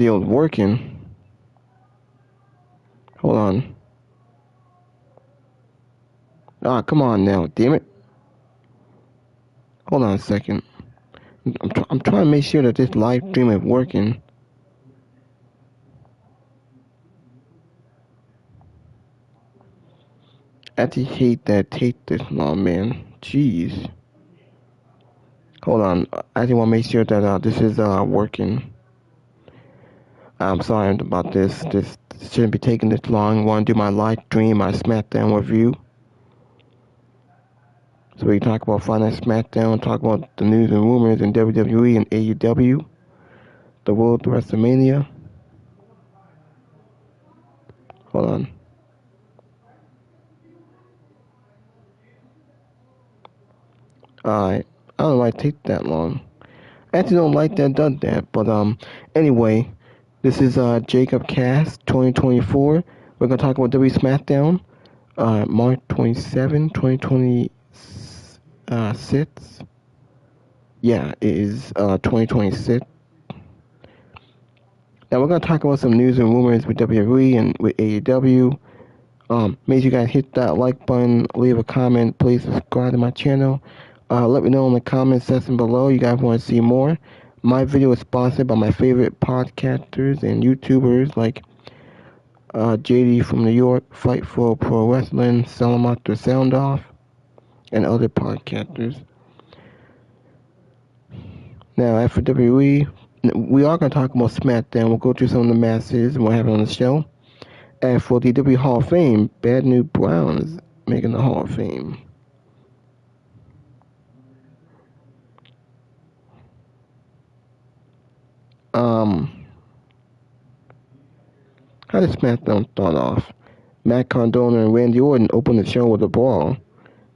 Still working. Hold on. Ah, come on now, damn it. Hold on a second. I'm trying to make sure that this live stream is working. I just hate that it takes this long, man. Jeez. Hold on. I just want to make sure that this is working. I'm sorry about this. This shouldn't be taking this long. I want to do my live stream, my Smackdown review. So we talk about Friday Night Smackdown, talk about the news and rumors in WWE and AEW, the World WrestleMania. Hold on. Alright. I don't know why it takes that long. I actually don't like that it does that. But anyway, this is Jacob Cast 2024. We're gonna talk about WWE Smackdown, March 27, 2026. Yeah, it is 2026. Now we're gonna talk about some news and rumors with WWE and with AEW. Make sure you guys hit that like button, leave a comment, please subscribe to my channel. Let me know in the comment section below you guys want to see more. My video is sponsored by my favorite podcasters and YouTubers like JD from New York, Fight for Pro Wrestling, Salamaster Sound Off, and other podcasters. Now, after WWE, we are going to talk about SmackDown. We'll go through some of the matches and what happened on the show. And for the WWE Hall of Fame, Bad News Brown is making the Hall of Fame. How did SmackDown start off? Matt Cardona and Randy Orton opened the show with a brawl.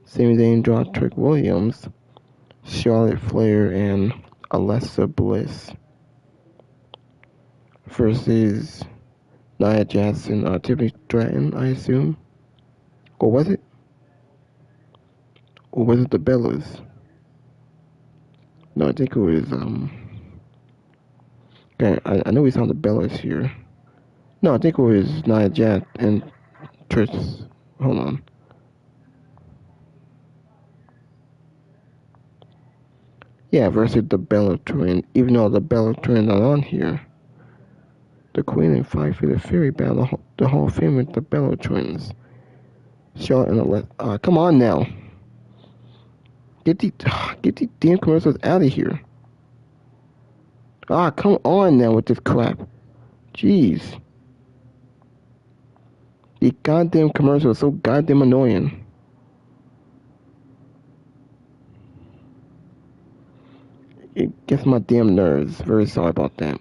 Sami Zayn dropped Trick Williams, Charlotte Flair, and Alexa Bliss versus Nia Jackson, Tiffany Stratton, I assume. Or was it? Or was it the Bellas? No, I think it was, okay, I know we saw the Bellas here. No, I think it was Nia Jax and Trish. Hold on. Yeah, versus the Bella Twin. Even though the Bella Twin not on here. The Queen and 5 Feet of Fury battle the Hall of Fame with the Bella Twins. Charlotte and Alexa. Come on now. Get these damn commercials out of here. Come on now with this crap. Jeez. The goddamn commercial is so goddamn annoying. It gets my damn nerves. Very sorry about that.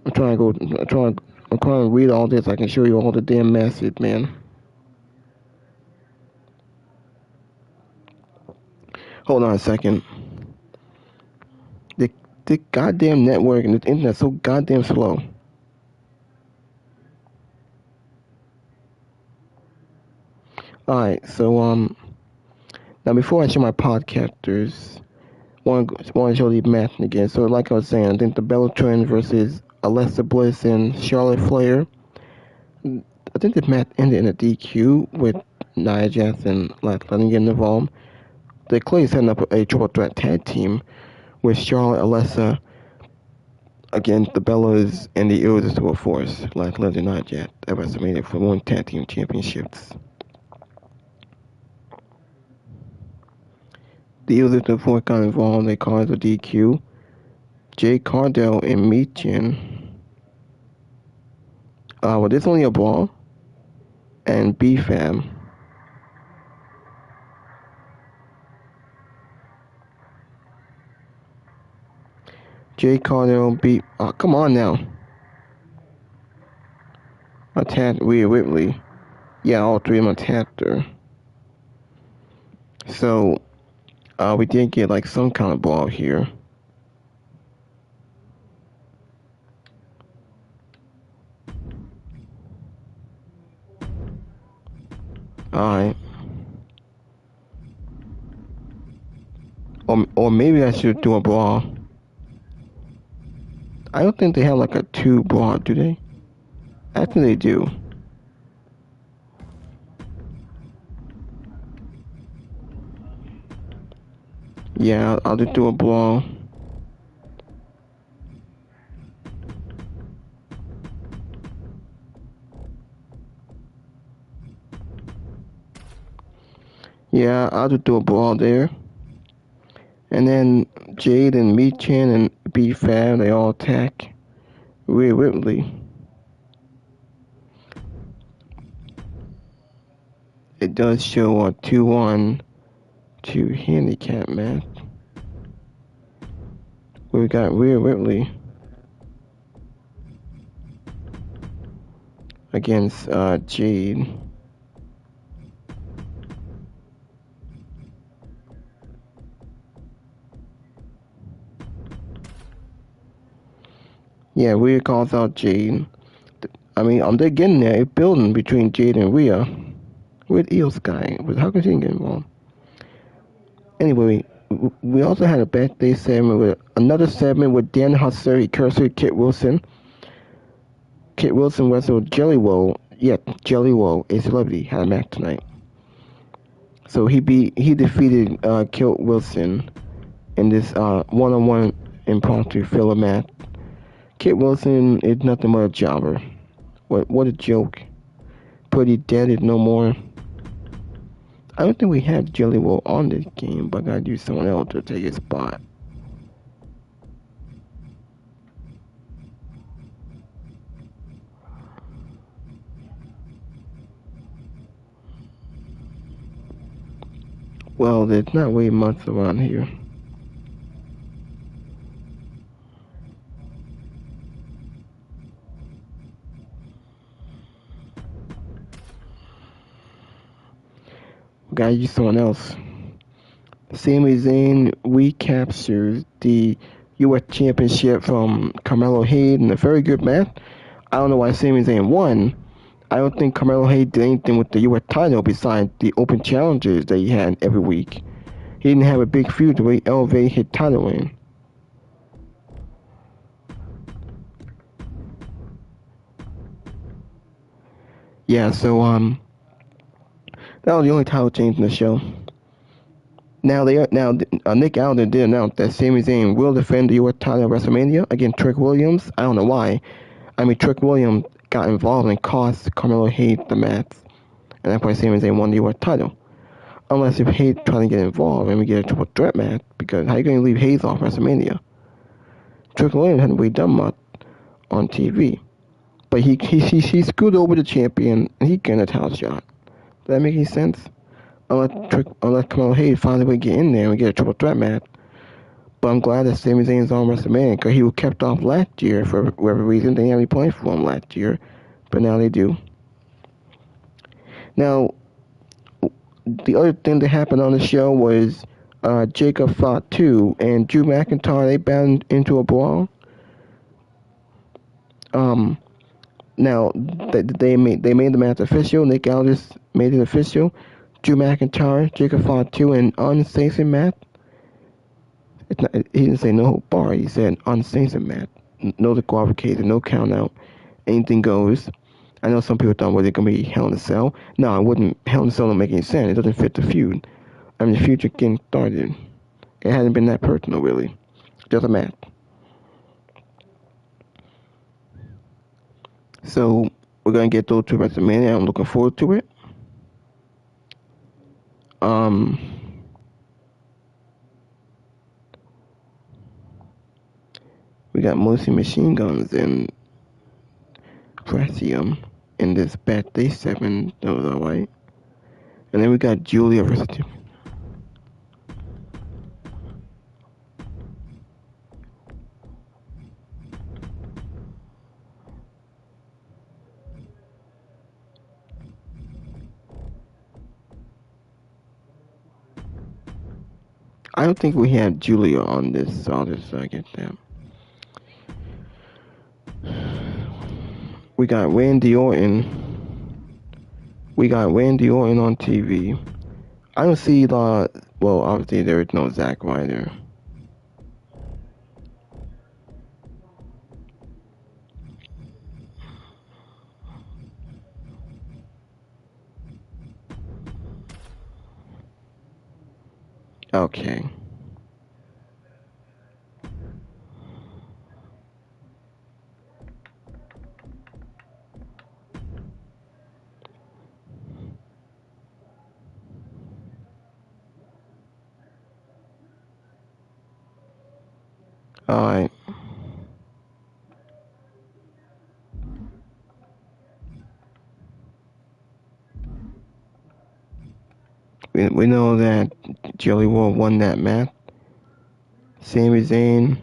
I'm trying to read all this. I can show you all the damn message, man. Hold on a second. The goddamn network and the internet's so goddamn slow. Alright, so now before I show my podcasters, want to show the match again. So like I was saying, I think the Bella Twins versus Alexa Bliss and Charlotte Flair. I think this match ended in a DQ with Nia Jax and letting get involved. They clearly setting up a triple threat tag team with Charlotte, Alexa against the Bellas and the Irresistible Force, like Leslie Nia Jax at WrestleMania for one tag team championships. The Irresistible Force got involved. They caused a DQ. Jay Cardell and Michin. Was this only a brawl? And B-Fam. Jay Cardell beat. Come on now. Attacked Rhea Ripley. Yeah, all three of them attacked her. So, we did get like some kind of brawl here. Alright. Or maybe I should do a brawl. I don't think they have like a 2 brawl, do they? I think they do. Yeah, I'll just do a brawl. Yeah, I'll just do a brawl there. And then Jade and Michin and B-Fab, they all attack Rhea Ripley. It does show a 2-1 to handicap match. We got Rhea Ripley against Jade. Yeah, Rhea calls out Jade. I mean, they're getting there. It's building between Jade and Rhea. With Io Sky. How can she get involved? Anyway, we also had a birthday segment with another segment with Dan Hussey, Cursor, Kit Wilson. Kit Wilson wrestled Jelly Roll. Yeah, Jelly Roll, a celebrity, had a match tonight. So he defeated Kit Wilson in this one-on-one impromptu filler match. Kit Wilson is nothing but a jobber. What a joke. Pretty dead is no more. I don't think we have Jelly Roll on this game, but I gotta do someone else to take his spot. Well, there's not really much around here. We gotta use someone else. Sami Zayn recaptures the U.S. Championship from Carmelo Hayes in a very good match. I don't know why Sami Zayn won. I don't think Carmelo Hayes did anything with the U.S. title besides the open challenges that he had every week. He didn't have a big feud to really elevate his title in. Yeah, so that was the only title change in the show. Now Nick Aldis did announce that Sami Zayn will defend the U.S. title at WrestleMania against Trick Williams. I don't know why. I mean, Trick Williams got involved and cost Carmelo Hayes the match, and that's why Sami Zayn won the U.S. title. Unless if Hayes trying to get involved and we get a triple threat match, because how you going to leave Hayes off WrestleMania? Trick Williams hadn't really done much on TV, but he screwed over the champion and he got a title shot. Does that make any sense? Unless Carmelo Hayes finally would get in there and we get a triple threat match. But I'm glad that Sami Zayn's on WrestleMania because he was kept off last year for whatever reason. They didn't have any plans for him last year, but now they do. Now, the other thing that happened on the show was Jacob Fatu and Drew McIntyre. They battled into a brawl. Now they made the match official. Nick Aldis made it official. Drew McIntyre, Jacob Fatu, and unsanctioned match. He didn't say no bar. He said unsanctioned match. No disqualification, no count out. Anything goes. I know some people thought, was it going to be Hell in a Cell? No, it wouldn't. Hell in a Cell don't make any sense. It doesn't fit the feud. I mean, the feud just getting started. It hasn't been that personal, really. Just a match. So, we're going to get those two WrestleMania. I'm looking forward to it. We got Mercy Machine Guns and Presium in this birthday 7. That was alright. And then we got Julia versus Tim. I don't think we have Julia on this, so I'll just get that. We got Randy Orton. On TV. I don't see the. Well, obviously there is no Zack Ryder. Okay. Alright. We know that Jelly Roll won that match. Sami Zayn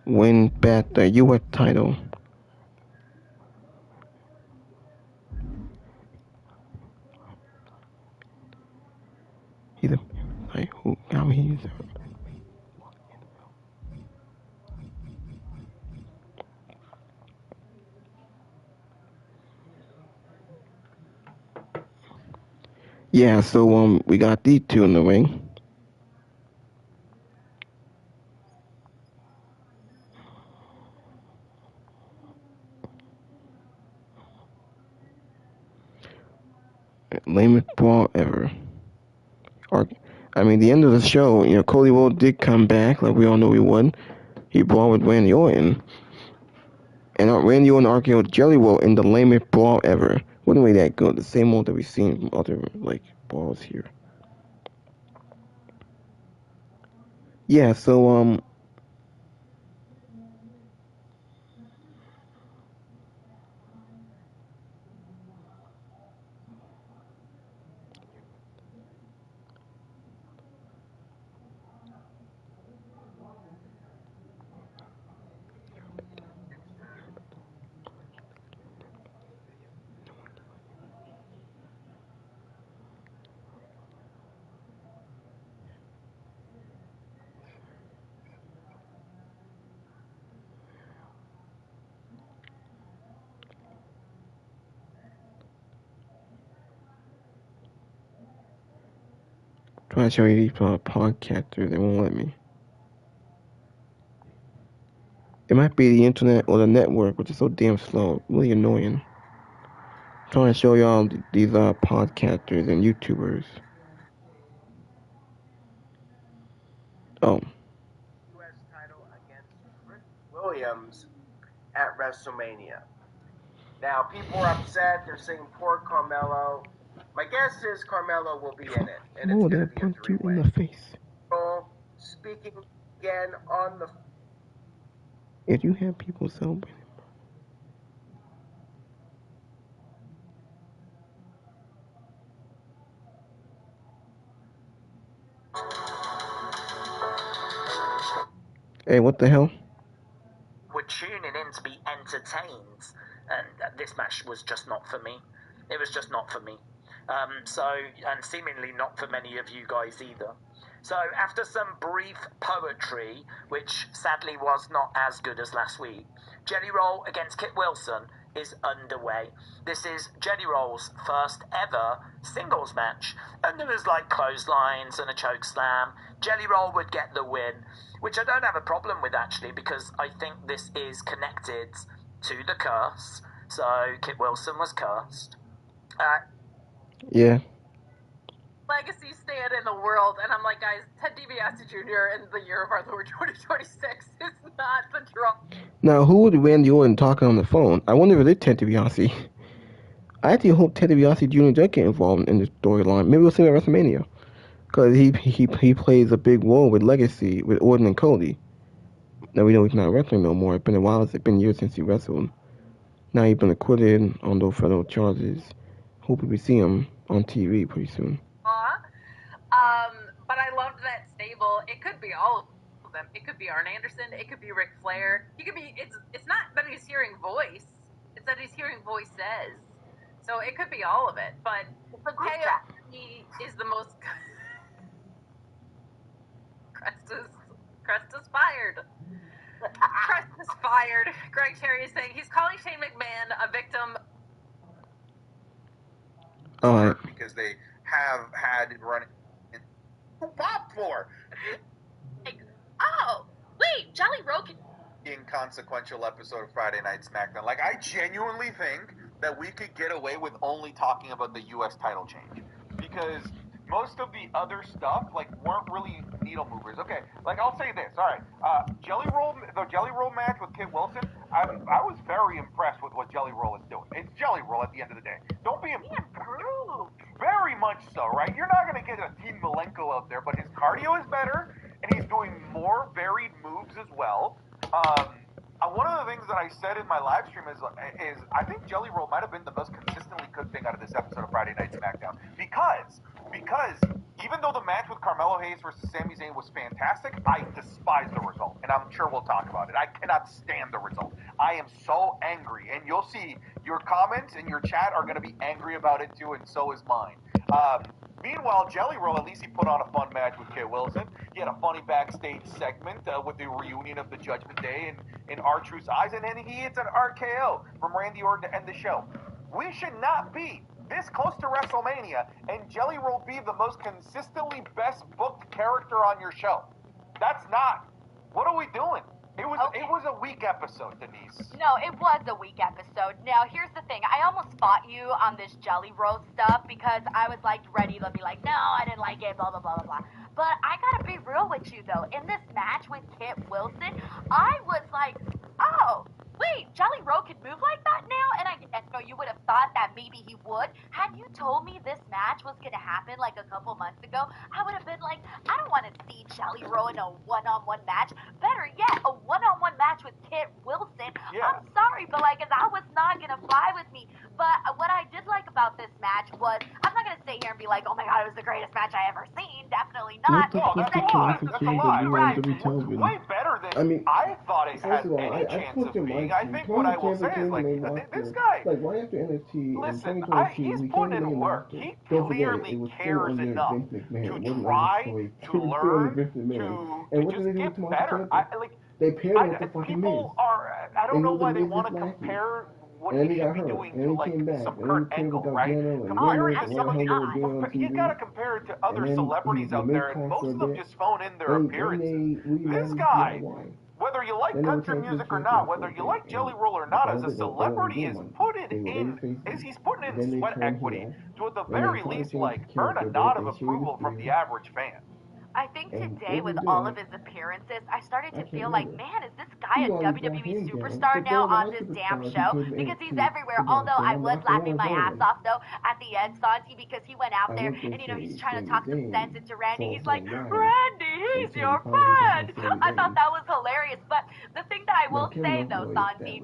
win back the US title. He's a like who? How he's. Yeah, so we got these two in the ring. Lamest brawl ever. I mean, the end of the show, Cody Rhodes did come back, like we all know he would. He brawled with Randy Orton. And Randy Orton RKO'd Jelly Roll in the lamest brawl ever. Wouldn't be that good. The same old that we've seen from other, brawls here. Yeah, so, trying to show you these podcasters, they won't let me. It might be the internet or the network, which is so damn slow. Really annoying. I'm trying to show y'all these podcasters and YouTubers. Oh. U.S. title against Rick Williams at WrestleMania. Now, people are upset. They're saying poor Carmelo. My guess is Carmelo will be in it, and it's going to be a three-way. In the face. Speaking again on the. If you have people celebrating. Hey, what the hell? Were tuning in to be entertained, and this match was just not for me. It was just not for me. And seemingly not for many of you guys either. So after some brief poetry, which sadly was not as good as last week, Jelly Roll against Kit Wilson is underway. This is Jelly Roll's first ever singles match, and there was clotheslines and a choke slam. Jelly Roll would get the win, which I don't have a problem with actually, because I think this is connected to the curse. So Kit Wilson was cursed. Yeah. Legacy stand in the world, and I'm like, guys, Ted DiBiase Jr. in the year of our Lord 2026 is not the draw. Now, who would Randy Orton talking on the phone? I wonder if it is Ted DiBiase. I actually hope Ted DiBiase Jr. does get involved in this storyline. Maybe we'll see him at WrestleMania, because he plays a big role with Legacy with Orton and Cody. Now we know he's not wrestling no more. It's been a while. It's been years since he wrestled. Now he's been acquitted on those federal charges. Hopefully we see him on TV pretty soon. But I loved that stable. It could be all of them. It could be Arn Anderson. It could be Ric Flair. He could be. It's not that he's hearing voice. It's that he's hearing voices. So it could be all of it. But he is the most. Crest is fired. Crest is fired. Greg Cherry is saying he's calling Shane McMahon a victim. Because they have had it running. Pop for. Oh, wait, Jelly Roll. Inconsequential episode of Friday Night Smackdown. I genuinely think that we could get away with only talking about the U.S. title change, because most of the other stuff like weren't really needle movers. Okay, like I'll say this. All right, the Jelly Roll match with Kit Wilson. I was very impressed with what Jelly Roll is doing. It's Jelly Roll at the end of the day. Don't be Improved. very much so, right? You're not gonna get a Team Malenko out there, but his cardio is better, and he's doing more varied moves as well. One of the things that I said in my live stream is I think Jelly Roll might have been the most consistently good thing out of this episode of Friday Night Smackdown because even though the match with Carmelo Hayes versus Sami Zayn was fantastic, I despise the result, and I'm sure we'll talk about it. I cannot stand the result. I am so angry, and you'll see your comments and your chat are going to be angry about it too, and so is mine. Meanwhile, Jelly Roll, at least he put on a fun match with Kit Wilson. He had a funny backstage segment with the reunion of the Judgment Day in R-Truth's eyes, and then he hits an RKO from Randy Orton to end the show. We should not be this close to WrestleMania and Jelly Roll be the most consistently best booked character on your show. That's not. What are we doing? It was a weak episode, Denise. No, it was a weak episode. Now, here's the thing. I almost fought you on this Jelly Roll stuff because I was like ready to be like, no, I didn't like it, blah, blah, blah, blah, blah. But I gotta be real with you, though. In this match with Kit Wilson, I was like, oh, wait, Jelly Roll can move like that now? And I know you would have thought that maybe he would. Had you told me this match was going to happen like a couple months ago, I would have been like, I don't want to see Jelly Roll in a one-on-one match. Better yet, a one-on-one match with Kit Wilson. Yeah. I'm sorry, but like, that was not going to fly with me. But what I did like about this match was, I'm not going to sit here and be like, oh my God, it was the greatest match I ever seen. Definitely not. That's a lie. Right. Way better than I thought it had any chance of being. I think what I will say is, like, this guy, like, right after NXT, listen, he's putting in work. He clearly cares enough to try, to learn, to just get better. They paired with the fucking Miz. I don't know why they want to compare what he should be doing to, like, some Kurt Angle, right? Compare it to some of the, you gotta compare it to other celebrities out there, and most of them just phone in their appearances. This guy, whether you like country music or not, whether you like Jelly Roll or not, as a celebrity, he's putting in sweat equity to, at the very least, like, earn a nod of approval from the average fan. I think today, with all of his appearances, I started to feel like, man, is this guy a WWE superstar now on this damn show? Because he's everywhere. Although I was laughing my ass off, though, at the end, Santi, because he went out there and, you know, he's trying to talk some sense into Randy. He's like, Randy, he's your friend. I thought that was hilarious. But the thing that I will say, though, Santi,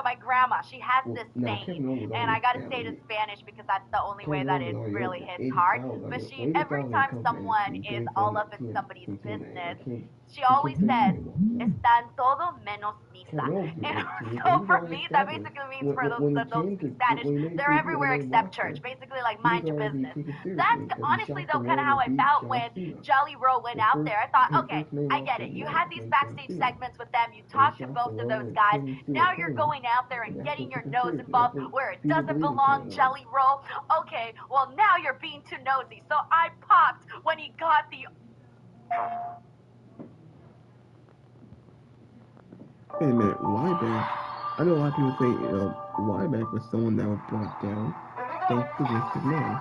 my grandma, she has this saying, and I got to say it in Spanish because that's the only way that it really hits hard. But every time someone is all up in somebody's business, she always says, "Están todo menos misa." And so for me, that basically means for those Spanish, they're everywhere except church. Basically, like, mind your business. That's honestly, though, kind of how I felt when Jelly Roll went out there. I thought, okay, I get it. You had these backstage segments with them. You talked to both of those guys. Now you're going out there and getting your nose involved where it doesn't belong, Jelly Roll. Okay, well, now you're being too nosy. So I popped when he got the... Wait a minute, Ryback? I know a lot of people say, Ryback was someone that was brought down thanks to Vince McMahon.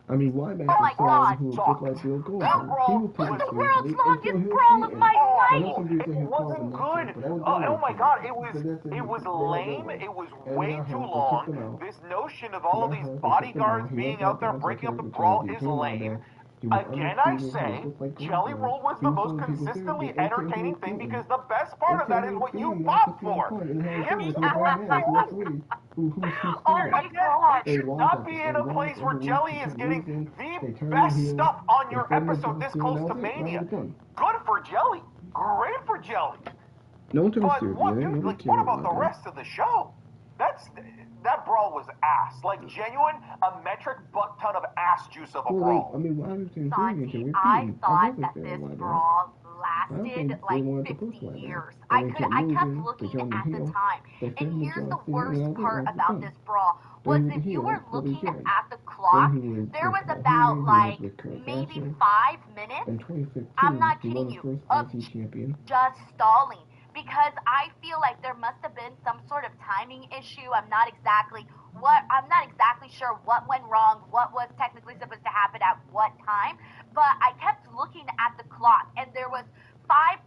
I mean, Ryback was someone who was just like Bill Goldberg. He would take the world's longest brawl of my life! It wasn't good! Oh my God, it was lame, it was way too long. This notion of all of these bodyguards being out there breaking up the brawl is lame. Again, I say, Jelly Roll was the most consistently entertaining thing because the best part of that is what you fought for. Oh my God! You should not be in a place where Jelly is getting the best stuff on your episode this close to Mania. Good for Jelly. Great for Jelly. No one took it seriously. What about the rest of the show? That brawl was ass. Like, genuine, a metric butt ton of ass juice of a brawl. Santi, I thought that this brawl lasted like 50 years. I kept looking at the time. And here's the worst part about this brawl. Was if you were looking at the clock, there was about like maybe 5 minutes, I'm not kidding you, of just stalling. Because I feel like there must have been some sort of timing issue. I'm not exactly I'm not exactly sure what went wrong, what was technically supposed to happen at what time, but I kept looking at the clock, and there was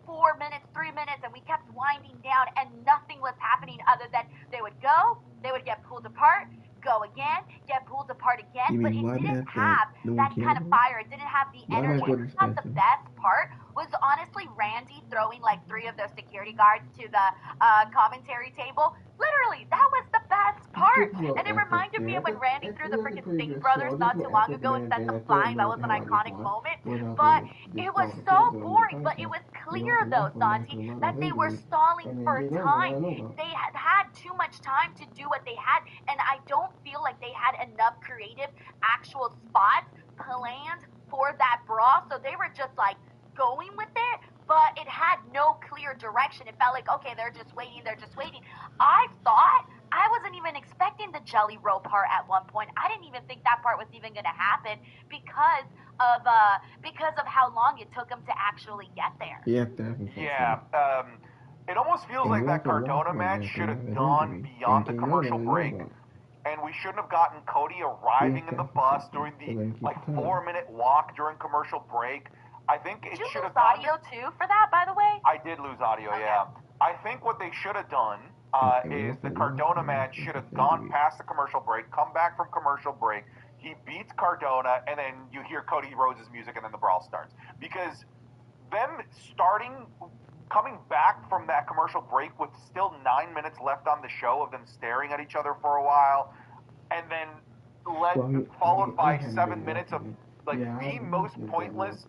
4 minutes, 3 minutes, and we kept winding down, and nothing was happening other than they would go, they would get pulled apart, go again, get pulled apart again, but it didn't have that kind of fire. It didn't have the energy. I thought the best part was honestly Randy throwing like 3 of those security guards to the commentary table. Literally, that was the best part. And it reminded me of when Randy threw the freaking Singh brothers not too long ago and sent them flying. That was an iconic moment. But it was so boring. But it was clear though, Santi, that they were stalling for time. They had too much time to do what they had, and I don't feel like they had enough creative actual spots planned for that brawl. So they were just like going with it, but it had no clear direction. It felt like, okay, they're just waiting. I thought, I wasn't even expecting the jelly roll part at one point. I didn't even think that part was even going to happen because of how long it took them to actually get there. Yeah, it almost feels like that Cardona match should have gone beyond the commercial break, and we shouldn't have gotten Cody arriving in the bus during the 4-minute walk during commercial break. I think it should have done. Did you lose audio too for that, by the way? I did lose audio, okay. Yeah. I think what they should have done is the Cardona match should have gone past the commercial break, come back from commercial break, he beats Cardona, and then you hear Cody Rhodes' music, and then the brawl starts. Because them coming back from that commercial break with still 9 minutes left on the show of them staring at each other for a while, and then followed by 7 minutes of the most pointless,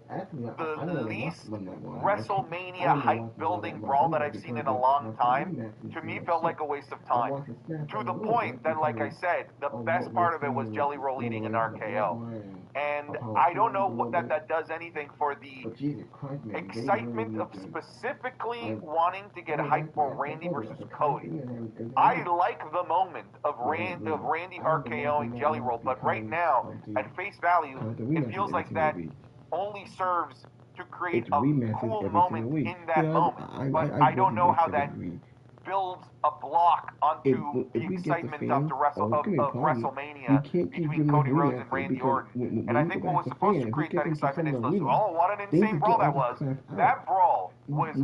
the least WrestleMania hype building brawl that I've seen in a long time, to me felt like a waste of time. To the point that, like I said, the best part of it was Jelly Roll eating an RKO. And I don't know what that does anything for the excitement of specifically wanting to get hype for Randy versus Cody. I like the moment of Randy RKOing Jelly Roll, but right now, at face value, it feels like that only serves to create a cool moment in that moment. But I don't know how that builds a block onto the excitement of WrestleMania between Cody Rhodes and Randy Orton. And I think what was supposed to create that excitement is, what an insane brawl that was. That brawl was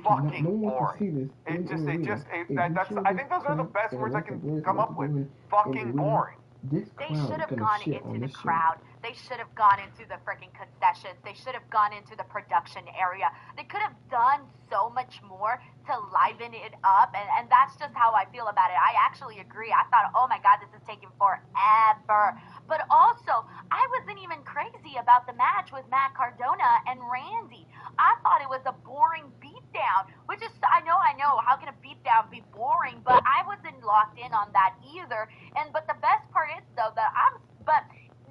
fucking boring. I think those are the best words I can come up with. Fucking boring. They should have gone into the crowd. They should have gone into the freaking concessions. They should have gone into the production area. They could have done so much more to liven it up, and that's just how I feel about it. I actually agree. I thought, oh my god, this is taking forever. But also, I wasn't even crazy about the match with Matt Cardona and Randy. I thought it was a boring beatdown, which is, I know, how can a beatdown be boring? But I wasn't locked in on that either. But the best part is, though,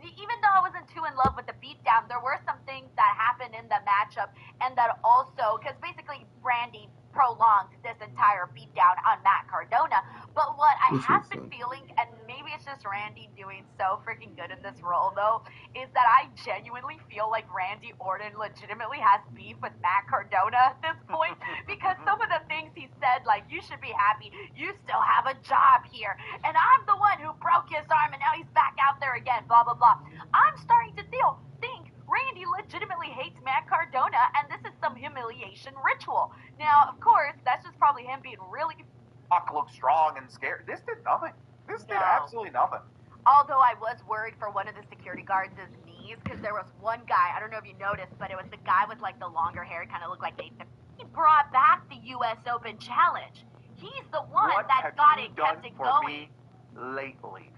even though I wasn't too in love with the beatdown, there were some things that happened in the matchup, and that also, because basically Randy prolonged this entire beatdown on Matt Cardona. But what I have been feeling, and maybe it's just Randy doing so freaking good in this role, though, is that I genuinely feel like Randy Orton legitimately has beef with Matt Cardona at this point, because some of the things he said, like, you should be happy, you still have a job here, and I'm the one who broke his arm, and now he's back out there again, blah, blah, blah. I'm starting to think Randy legitimately hates Matt Cardona, and this is some humiliation ritual. Now, of course, that's just probably him being really... look strong and scared. This did nothing. This did absolutely nothing. Although I was worried for one of the security guards' knees, because there was one guy, I don't know if you noticed, but it was the guy with like the longer hair, kind of looked like Nathan. He brought back the U.S. Open Challenge. He's the one that got it, kept it going. Me lately?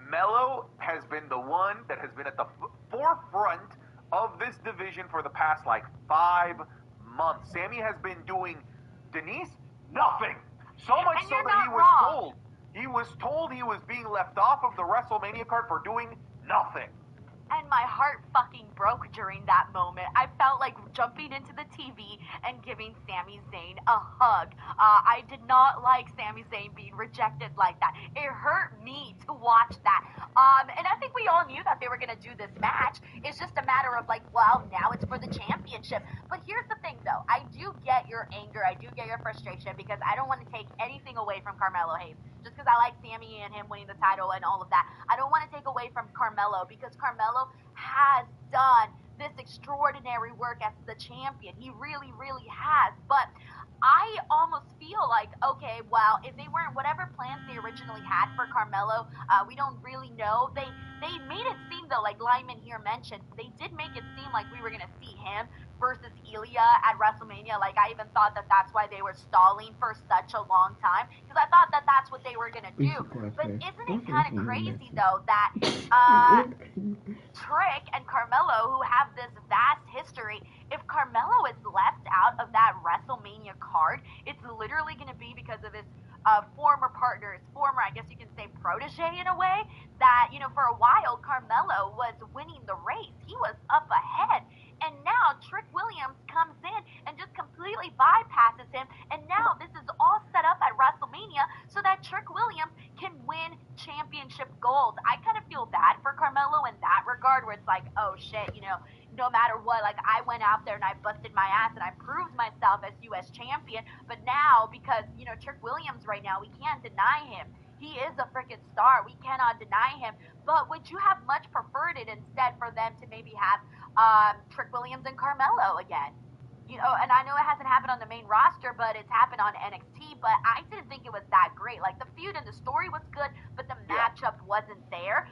Mello has been the one that has been at the forefront of this division for the past 5 months. Sami has been doing, Denise, nothing. So much so that he was told he was being left off of the WrestleMania card for doing nothing. And my heart fucking broke during that moment. I felt like jumping into the TV and giving Sami Zayn a hug. I did not like Sami Zayn being rejected like that. It hurt me to watch that. And I think we all knew that they were going to do this match. It's just a matter of now it's for the championship. But here's the thing, though. I do get your anger. I do get your frustration, because I don't want to take anything away from Carmelo Hayes. just because I like Sami and him winning the title and all of that. I don't want to take away from Carmelo because Carmelo has done this extraordinary work as the champion. He really, really has. But I almost feel like, okay, well, if they weren't whatever plans they originally had for Carmelo, we don't really know. They made it seem though, like Lyman here mentioned, they did make it seem like we were gonna see him versus Ilya at WrestleMania. Like I even thought that that's why they were stalling for such a long time because I thought that that's what they were gonna do. But isn't it kind of crazy though that Trick and Carmelo, who have this vast history, if Carmelo is left out of that WrestleMania card, it's literally going to be because of his former partners, I guess you can say protege in a way, that, for a while, Carmelo was winning the race. He was up ahead. And now Trick Williams comes in and just completely bypasses him. And now this is all set up at WrestleMania so that Trick Williams can win championship gold. I kind of feel bad for Carmelo in that regard, where it's like, oh shit, no matter what, like I went out there and I busted my ass and I proved myself as U.S. champion. But now, because, Trick Williams right now, we can't deny him. He is a freaking star. We cannot deny him. But would you have much preferred it instead for them to maybe have Trick Williams and Carmelo again? And I know it hasn't happened on the main roster, but it's happened on NXT. But I didn't think it was that great. Like the feud and the story was good, but the matchup wasn't there.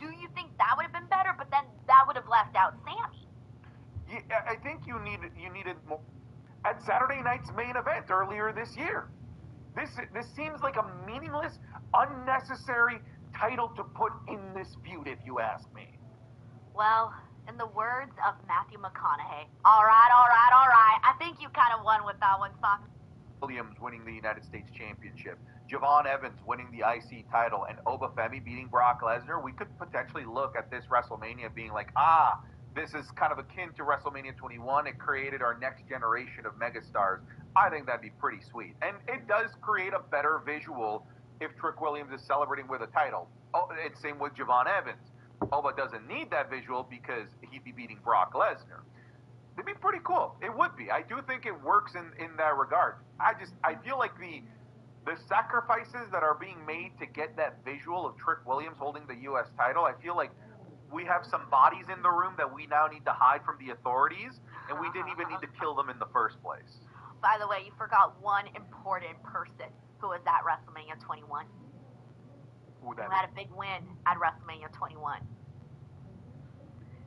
Do you think that would have been better? But then that would have left out Sami. Yeah, I think you needed more at Saturday night's main event earlier this year. This seems like a meaningless, unnecessary title to put in this feud, if you ask me. Well, in the words of Matthew McConaughey, all right. I think you kind of won with that one, son. Williams winning the United States Championship, Javon Evans winning the IC title, and Obafemi beating Brock Lesnar, we could potentially look at this WrestleMania being like, this is kind of akin to WrestleMania 21. It created our next generation of megastars. I think that'd be pretty sweet. And it does create a better visual if Trick Williams is celebrating with a title. Oh, and same with Javon Evans. Oba doesn't need that visual because he'd be beating Brock Lesnar. It'd be pretty cool. It would be. I do think it works in that regard. I feel like the sacrifices that are being made to get that visual of Trick Williams holding the U.S. title, I feel like we have some bodies in the room that we now need to hide from the authorities, and we didn't even need to kill them in the first place. By the way, you forgot one important person who was at WrestleMania 21. Who had a big win at WrestleMania 21.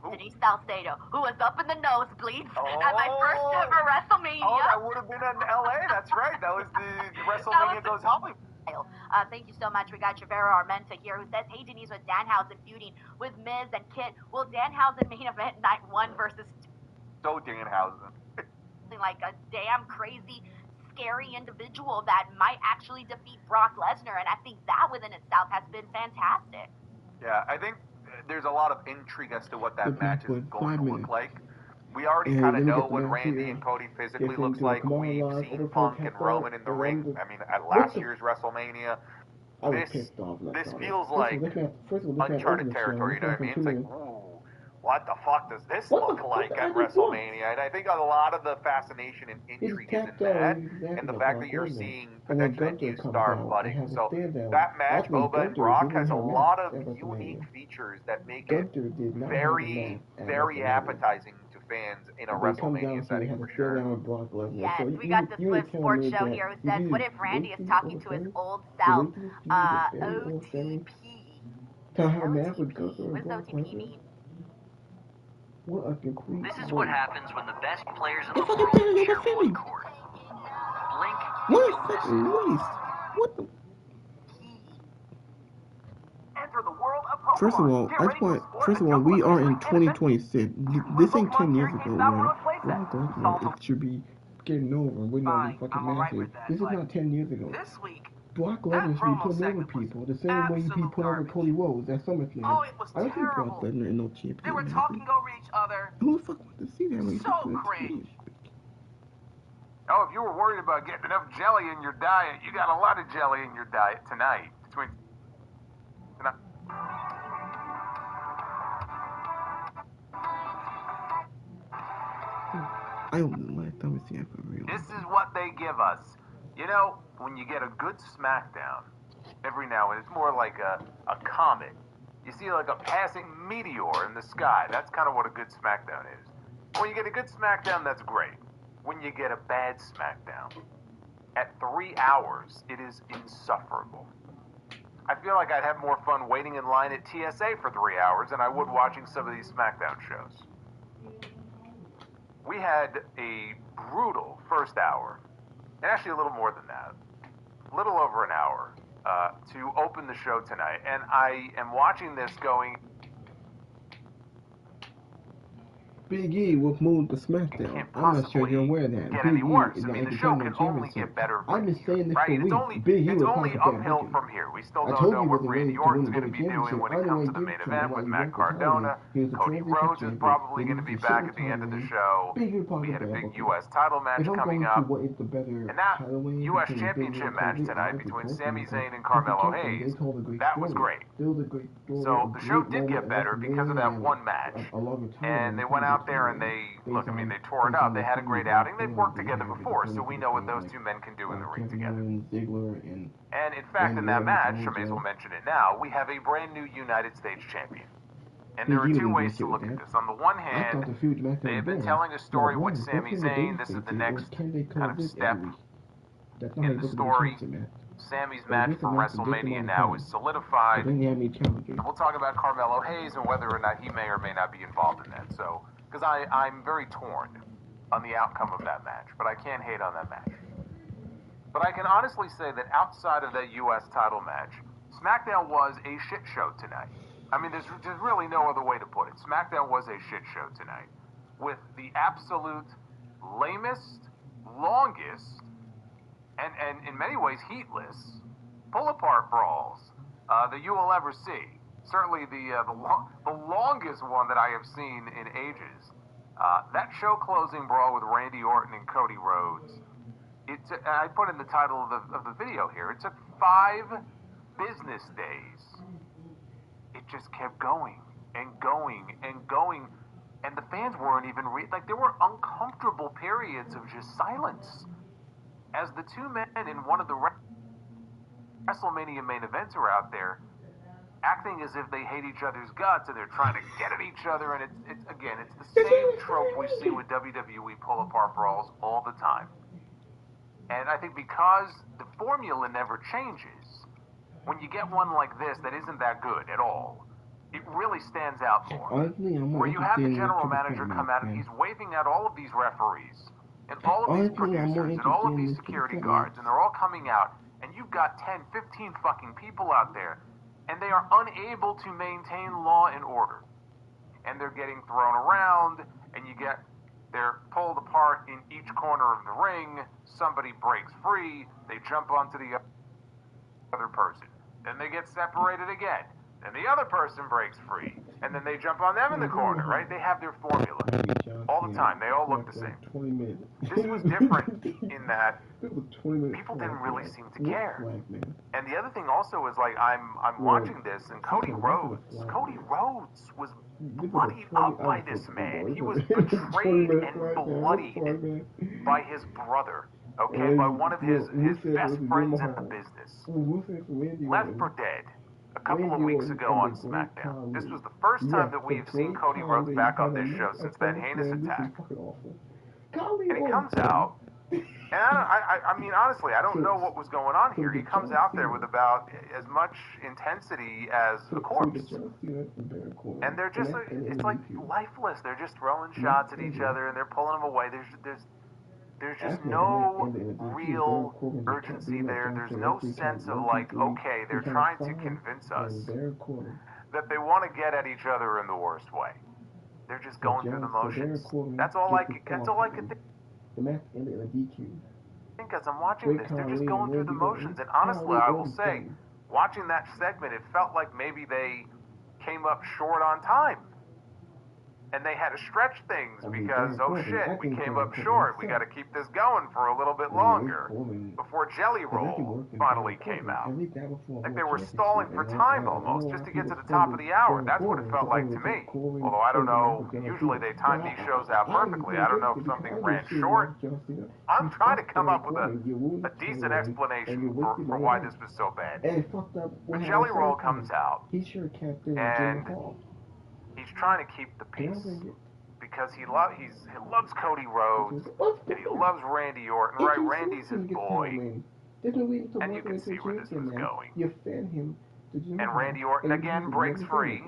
Denise Salcedo, who was up in the nosebleeds at my first ever WrestleMania. Oh, that would have been in LA. That's right. That was the WrestleMania Goes Hollywood. Thank you so much. We got Trevero Armenta here who says, hey, Denise, with Danhausen feuding with Miz and Kit, will Danhausen main event night 1 versus 2? So Danhausen. Like a damn crazy, scary individual that might actually defeat Brock Lesnar, and I think that within itself has been fantastic. Yeah, I think there's a lot of intrigue as to what that match is going to look like. We already kind of know what Randy and Cody physically looks like. We've seen Punk and Roman in the ring. I mean, at last year's WrestleMania, this feels like uncharted territory. You know what I mean? It's like, ooh, what the fuck does this look like at WrestleMania? And I think a lot of the fascination and intrigue is in that, and the fact that you're seeing potentially a new star budding. So that match, Oba and Brock, has a lot of unique features that make it very, very appetizing to fans in a WrestleMania setting for sure. Yes, we got the Swift Sports Show here who says, what if Randy is talking to his old self? OTP. OTP. What does OTP mean? This is what happens when the best players in the world share one court. Blink, you'll miss it. What the? Enter the world of Pokemon. First of all, we are in 2026. This ain't 10 years ago, man. It should be getting over. We're not these fucking matches. This is not 10 years ago. This week, Brock Lesnar should be putting over people the same way he put over Cody Rhodes at SummerSlam. Oh, it was I don't see Brock terrible. Lesnar in no champion. They were talking over each other. Who the fuck wants to see that? So cringe. Oh, if you were worried about getting enough jelly in your diet, you got a lot of jelly in your diet tonight. I don't know. Let me see that for real. This is what they give us. You know, when you get a good Smackdown, every now and then. It's more like a comet. You see like a passing meteor in the sky. That's kind of what a good SmackDown is. When you get a good SmackDown, that's great. When you get a bad SmackDown, at 3 hours, it is insufferable. I feel like I'd have more fun waiting in line at TSA for 3 hours than I would watching some of these SmackDown shows. We had a brutal first hour, and actually a little more than that, a little over an hour, to open the show tonight. And I am watching this going, Big E was moved to SmackDown. I'm not sure you're aware of that. Get Big any E worse. is I not mean, the even show playing can no only championship. get better from I've been here, saying this right? for weeks. It's Big E was only possible uphill victory. from here. We still I don't told know you what was Randy to Orton's win going to the be doing championship. when I it know comes he to the did main try event while with he Matt worked for Cardona. He was the Cody champion Rhodes is probably He going to was be the back short at the end of the title show. Big E was We had a possible big booking. U.S. title match If I'm coming going to up. what is the better And that title win U.S. between Big E Championship and match Cody, tonight I would between go Sami for Zayn and it. Carmelo They Hayes, told a great that was story. great. It was a great story. So the show Great did moment get at better because of that WrestleMania one match. and a longer title And they went out there and they, look, I mean, they tore it up. They had a great outing. They've worked together before, so we know what those two men can do in the ring together. Ziggler and in fact, in that match, I may as well mention it now, we have a brand new United States champion. And there are two ways to look at this. On the one hand, they have been telling a story with Sami Zayn. This is the next kind of step in the story. Sammy's match for WrestleMania now is solidified. And we'll talk about Carmelo Hayes and whether or not he may or may not be involved in that. So, because I'm very torn on the outcome of that match, but I can't hate on that match. But I can honestly say that outside of that U.S. title match, SmackDown was a shit show tonight. I mean, there's really no other way to put it. SmackDown was a shit show tonight, with the absolute lamest, longest, and in many ways heatless pull-apart brawls that you will ever see. Certainly the longest one that I have seen in ages. That show-closing brawl with Randy Orton and Cody Rhodes. I put in the title of the video here. It took 5 business days. It just kept going and going and going, and the fans weren't even there were uncomfortable periods of just silence as the two men in one of the WrestleMania main events are out there acting as if they hate each other's guts and they're trying to get at each other, and it's the same trope we see with WWE pull-apart brawls all the time. And I think because the formula never changes, when you get one like this that isn't that good at all, it really stands out more. Where you have the general manager come out and he's waving at all of these referees and all of these producers and all of these security guards, and they're all coming out, and you've got 10, 15 fucking people out there, and they are unable to maintain law and order. And they're getting thrown around, and they're pulled apart in each corner of the ring, somebody breaks free, they jump onto the other person. Then they get separated again. Then the other person breaks free. And then they jump on them in the corner, right? They have their formula. All the time. They all look the same. This was different in that people didn't really seem to care. And the other thing also is I'm watching this, and Cody Rhodes was bloodied up by this man. He was betrayed and bloodied by his brother. Okay, by one of his best friends in the business. Left for dead a couple of weeks ago on SmackDown. This was the first time that we've seen Cody Rhodes back on this show since that heinous attack. And he comes out, and I mean, honestly, I don't know what was going on here. He comes out there with about as much intensity as a corpse. And they're just, it's like lifeless. They're just throwing shots at each other, and they're pulling them away. There's just no real urgency there. There's no sense of okay, they're trying to convince us that they want to get at each other in the worst way. They're just going through the motions. That's all I could think as I'm watching this. They're just going through the motions. And honestly, I will say, watching that segment, it felt like maybe they came up short on time. And they had to stretch things because, oh shit, we came up short. We got to keep this going for a little bit longer before Jelly Roll finally came out. Like they were stalling for time almost just to get to the top of the hour. That's what it felt like to me. Although I don't know, usually they time these shows out perfectly. I don't know if something ran short. I'm trying to come up with a decent explanation for why this was so bad. But Jelly Roll comes out and he's trying to keep the peace because he loves Cody Rhodes and he loves Randy Orton. Right, Randy's his boy, and you can see where this is going. And Randy Orton again breaks free,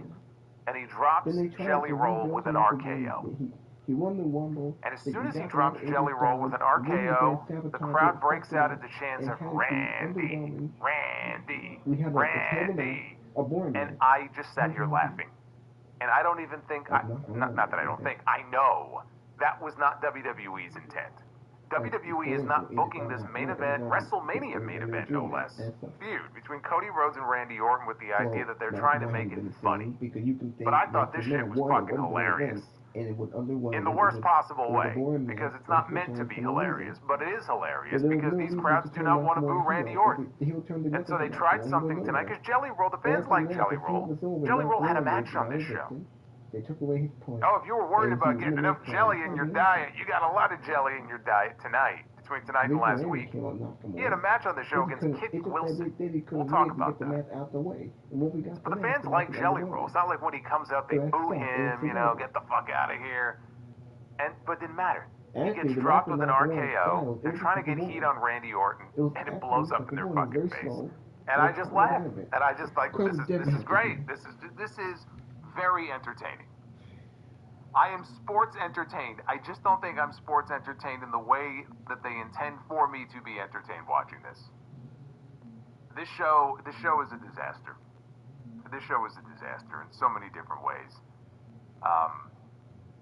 and he drops Jelly Roll with an RKO. And as soon as he drops Jelly Roll with an RKO, the crowd breaks out into chants of Randy, Randy, Randy, and I just sat here laughing. And I don't even think, not that I don't think, I know that was not WWE's intent. WWE is not booking this main event, WrestleMania main event, no less, feud between Cody Rhodes and Randy Orton with the idea that they're trying to make it funny. But I thought this shit was fucking hilarious. In the worst possible way, because it's not meant to be hilarious, but it is hilarious because these crowds do not want to boo Randy Orton. And so they tried something tonight, because Jelly Roll, the fans like Jelly Roll. Jelly Roll had a match on this show. Oh, if you were worried about getting enough jelly in your diet, you got a lot of jelly in your diet tonight, between tonight and last week. He had a match on the show against Kit Wilson. We'll talk about that. But the fans like Jelly Roll. It's not like when he comes out, they boo him, get the fuck out of here. But it didn't matter. He gets dropped with an RKO. They're trying to get heat on Randy Orton, and it blows up in their fucking face. And I just laugh. And I just like, this is great. This is very entertaining. I am sports entertained. I just don't think I'm sports entertained in the way that they intend for me to be entertained watching this. This show is a disaster. This show is a disaster in so many different ways.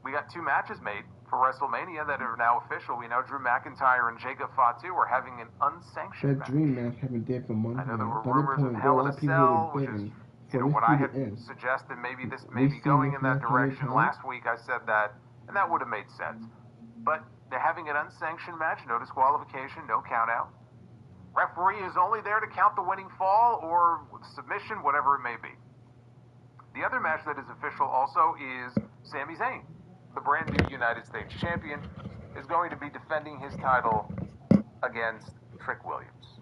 We got 2 matches made for WrestleMania that are now official. We know Drew McIntyre and Jacob Fatu are having an unsanctioned match. dream match happened dead for months. I know there were rumors of Hell in a Cell, which is what I had suggested. Maybe this may be going in that direction. Last week I said that, and that would have made sense. But they're having an unsanctioned match, no disqualification, no count out. Referee is only there to count the winning fall or submission, whatever it may be. The other match that is official also is Sami Zayn, the brand new United States champion, is going to be defending his title against Trick Williams.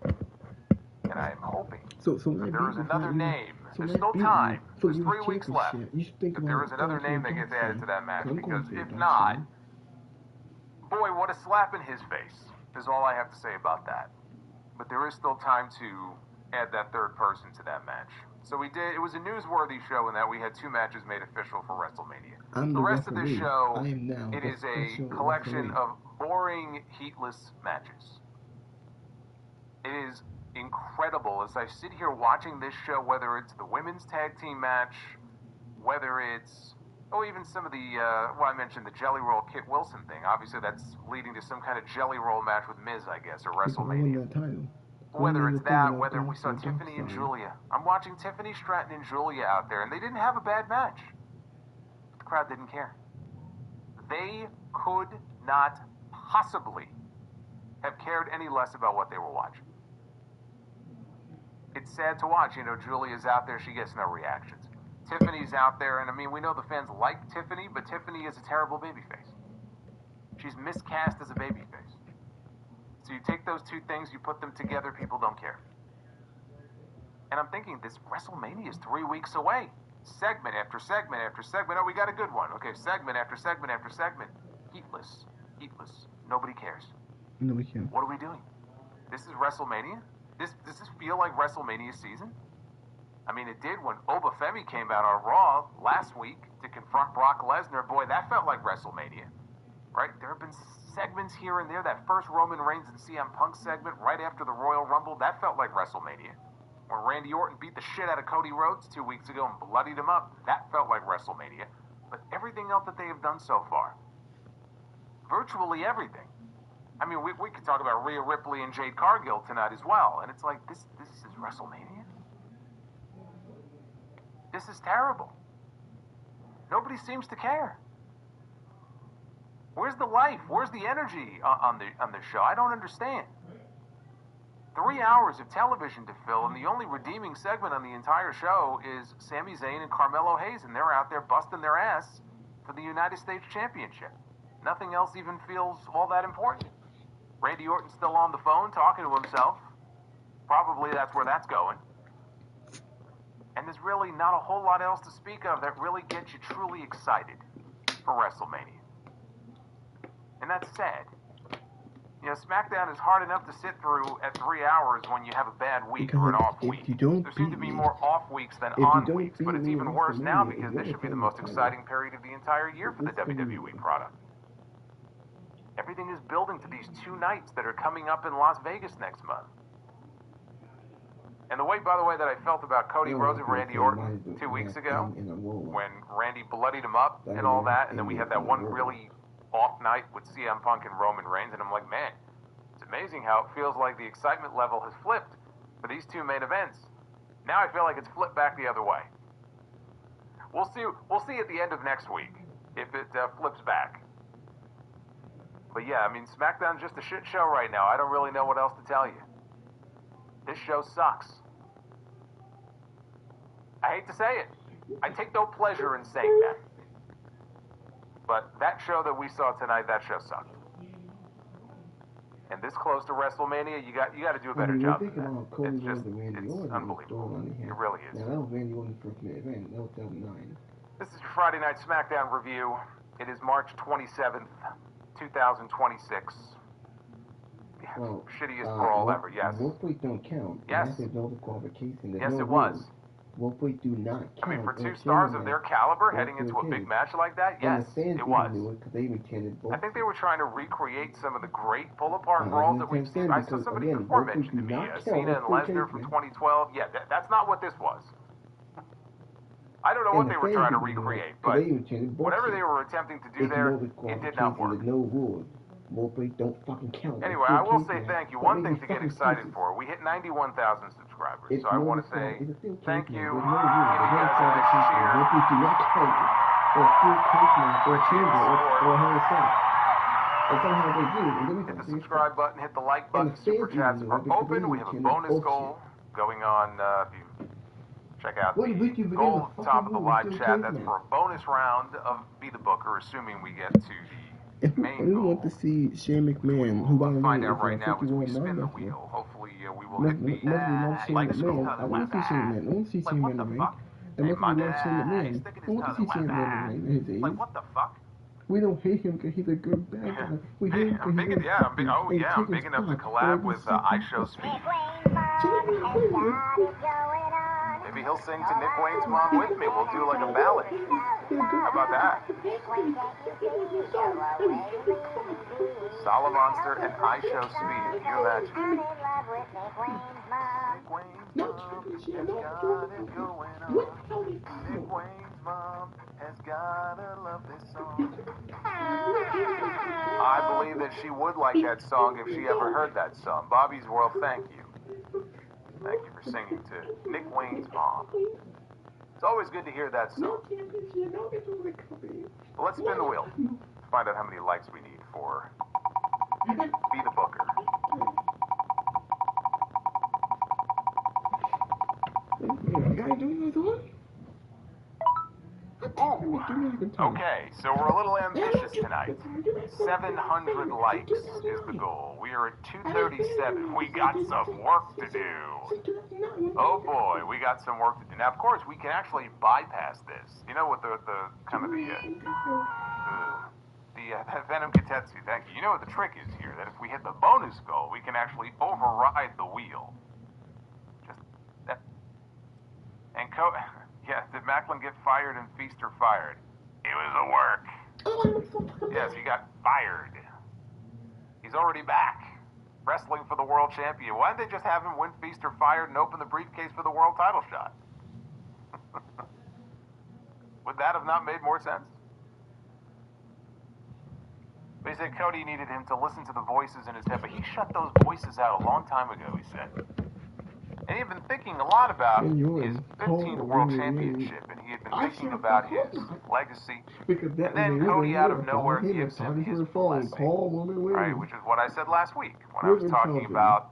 And I am hoping that there is another name. There's still time. There's 3 weeks left. If there is another name that gets added to that match, because if not, boy, what a slap in his face is all I have to say about that. But there is still time to add that third person to that match. So we did. It was a newsworthy show in that we had 2 matches made official for WrestleMania. The rest of this show, it is a collection of boring, heatless matches. It is incredible as I sit here watching this show, whether it's the women's tag team match, whether it's, even some of the, I mentioned the Jelly Roll Kit Wilson thing. Obviously, that's leading to some kind of Jelly Roll match with Miz, I guess, or WrestleMania. Whether it's that, whether we saw Tiffany and Julia. I'm watching Tiffany Stratton and Julia out there, and they didn't have a bad match. The crowd didn't care. They could not possibly have cared any less about what they were watching. It's sad to watch. Julia's out there, she gets no reactions. Tiffany's out there, and we know the fans like Tiffany, but Tiffany is a terrible babyface. She's miscast as a babyface. So you take those 2 things, you put them together, people don't care. And I'm thinking, this WrestleMania is 3 weeks away. Segment after segment after segment. Oh, we got a good one. Okay, segment after segment after segment. Heatless. Nobody cares. Nobody cares. What are we doing? This is WrestleMania? Does this feel like WrestleMania season? It did when Obafemi came out on Raw last week to confront Brock Lesnar. Boy, that felt like WrestleMania. Right? There have been segments here and there. That first Roman Reigns and CM Punk segment right after the Royal Rumble, that felt like WrestleMania. When Randy Orton beat the shit out of Cody Rhodes 2 weeks ago and bloodied him up, that felt like WrestleMania. But everything else that they have done so far, virtually everything. We could talk about Rhea Ripley and Jade Cargill tonight as well. And it's like, this is WrestleMania? This is terrible. Nobody seems to care. Where's the life? Where's the energy on the show? I don't understand. 3 hours of television to fill, and the only redeeming segment on the entire show is Sami Zayn and Carmelo Hayes, and they're out there busting their ass for the United States Championship. Nothing else even feels all that important. Randy Orton's still on the phone talking to himself. Probably that's where that's going. And there's really not a whole lot else to speak of that really gets you truly excited for WrestleMania. And that's sad. You know, Smackdown is hard enough to sit through at 3 hours when you have a bad week or an off week. There seem to be more off weeks than on weeks, but it's even worse now because this should be the most exciting period of the entire year for the WWE product. Everything is building to these 2 nights that are coming up in Las Vegas next month. And the way, by the way, that I felt about Cody Rhodes and Randy Orton 2 weeks ago, when Randy bloodied him up and all that, and then we had that one really off night with CM Punk and Roman Reigns, and I'm like, man, it's amazing how it feels like the excitement level has flipped for these 2 main events. Now I feel like it's flipped back the other way. We'll see at the end of next week if it flips back. But yeah, I mean, SmackDown's just a shit show right now. I don't really know what else to tell you. This show sucks. I hate to say it. I take no pleasure in saying that. But that show that we saw tonight, that show sucked. And this close to WrestleMania, you got to do a better job than that. It's unbelievable. It really is. Now, that was Randy Orton's first main event. That was 2009. This is your Friday Night SmackDown review. It is March 27th, 2026. Well, shittiest brawl ever, yes. Wolf weight don't count. Yes. There's no qualification. Yes, it was. Wolf weight do not count. I mean, for 2 stars of their caliber heading into a big match like that, yes, it was. I think they were trying to recreate some of the great pull-apart brawls that we've seen. I saw somebody before mention to me, Cena and Lesnar from 2012. Yeah, that's not what this was. I don't know what they were trying to recreate, but whatever they were attempting to do there, it did not work. Don't fucking count. Anyway, I will say thank you. One thing to get excited for. We hit 91,000 subscribers, so I want to say thank you. Give you guys a big cheer. Hit the subscribe button, hit the like button. Super chats are open. We have a bonus goal going on. If you check out the goal at the top of the live chat, that's for a bonus round of Be the Booker, assuming we get to the main goal. We want to see Shane McMahon, who we'll find out right now as we spin the wheel. Hopefully, we will hit the like scroll. I want to see Shane McMahon. I want to see Shane McMahon in the ring. Like, what the fuck? We don't hate him because he's a good bad guy. We hate him because I'm big enough to collab with I Show Speed. Maybe he'll sing to Nick Wayne's Mom with me. We'll do like a ballad. How about that? Solid Monster and I Show Speed. Can you imagine? Nick Wayne's mom has got it going on. Nick Wayne's mom has gotta love this song. I believe that she would like that song if she ever heard that song. Bobby's World, thank you. Thank you for singing to Nick Wayne's mom. It's always good to hear that song. Well, let's spin the wheel to find out how many likes we need for Be the Booker. Okay, so we're a little ambitious tonight. 700 likes is the goal. We are at 237. We got some work to do. Oh boy, we got some work to do. Now, of course, we can actually bypass this. You know what the kind of the Venom Katetsu, thank you. You know what the trick is here? That if we hit the bonus goal, we can actually override the wheel. Just that. And yeah, did Macklin get fired and Feaster fired? It was a work. Yes, he got fired. He's already back, wrestling for the world champion. Why didn't they just have him win Feaster fired and open the briefcase for the world title shot? Would that have not made more sense? But he said Cody needed him to listen to the voices in his head, but he shut those voices out a long time ago, he said. And he had been thinking a lot about his 15th World Championship, and he had been thinking about his legacy. And then Cody out of nowhere gives him his blessing, right? Which is what I said last week when I was talking about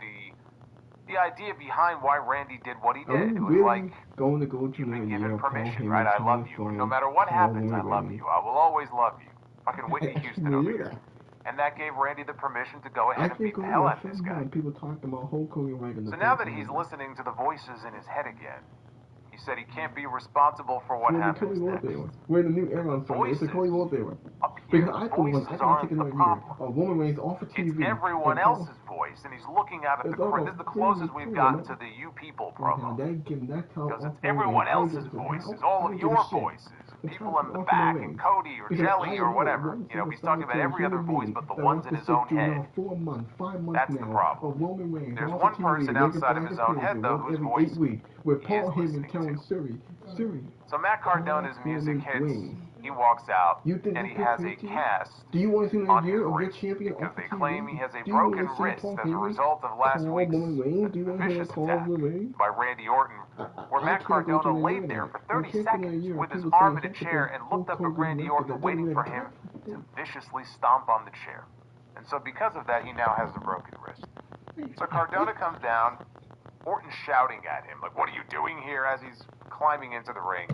the idea behind why Randy did what he did. It was like, you've been given permission, right? I love you. No matter what happens, I love you. I will always love you. Fucking Whitney Houston over here. And that gave Randy the permission to go ahead and beat the hell out of this guy. So now that he's listening to the voices in his head again, he said he can't be responsible for what happens next. We're in the new era on Sunday. It's a Cody Rhodes era. Because I thought once I gotta take another year. A woman reigns off of TV. It's everyone else's voice, and he's looking out at this is the closest we've gotten to the You People promo. Because it's everyone else's voices, all of your voices. People in the back, and Cody or Jelly or whatever. You know, he's talking about every other voice but the ones in his own head. That's the problem. There's one person outside of his own head, though, whose voice he is listening to. So Matt Cardona's music hits, he walks out, and he has a cast on his wrist because they claim he has a broken wrist as a result of last week's vicious attack by Randy Orton, where Matt Cardona laid there for 30 seconds with his arm in a chair and looked up at Randy Orton waiting for him to viciously stomp on the chair. And so because of that, he now has a broken wrist. So Cardona comes down, Orton's shouting at him, like, what are you doing here, as he's climbing into the ring.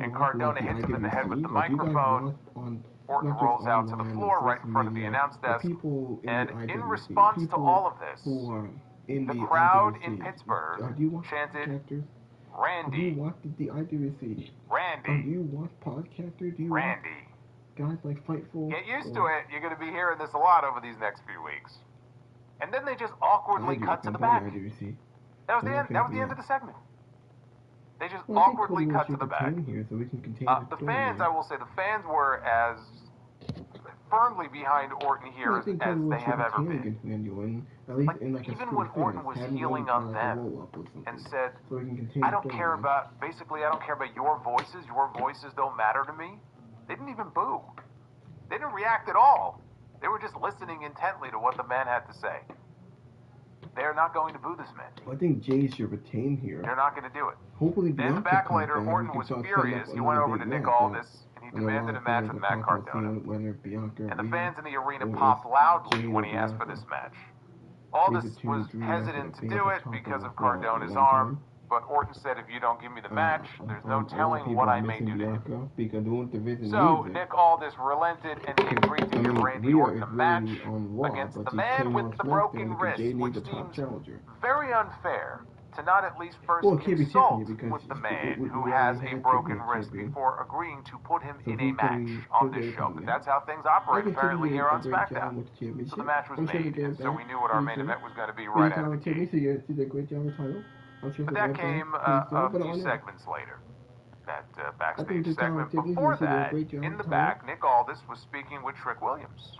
And Cardona hits him in the head with the microphone. Orton rolls out to the floor right in front of the announce desk. And in response to all of this, the crowd in Pittsburgh chanted, Randy. Randy. Guys like Fightful. Get used to it. You're going to be hearing this a lot over these next few weeks. And then they just awkwardly cut to the back. That was the end. That was the end of the segment. They just awkwardly cut to the back. The fans, I will say, the fans were as firmly behind Orton here as they have ever been. Like, even when Orton was healing on them and said, I don't care about your voices. Your voices don't matter to me. They didn't even boo. They didn't react at all. They were just listening intently to what the man had to say. They're not going to boo this man. I think Jay should retain here. They're not going to do it. Hopefully, in the back later, Orton was furious. He went over to Nick Aldis and he demanded a match with Matt Cardona. And the fans in the arena popped loudly when he asked for this match. Aldis was hesitant to do it because of Cardona's arm. But Orton said, if you don't give me the match, there's no telling what I may do to him. So Nick Aldis relented and he agreed to give Randy Orton a match against the man with the broken wrist, which seems very unfair to not at least first consult with the man who has a broken wrist before agreeing to put him in a match on this show. But that's how things operate apparently here on Smackdown. So the match was made, and so we knew what our main event was going to be right out of the gate. But that came a few segments later, that backstage segment. Before that, in the back, Nick Aldis was speaking with Trick Williams.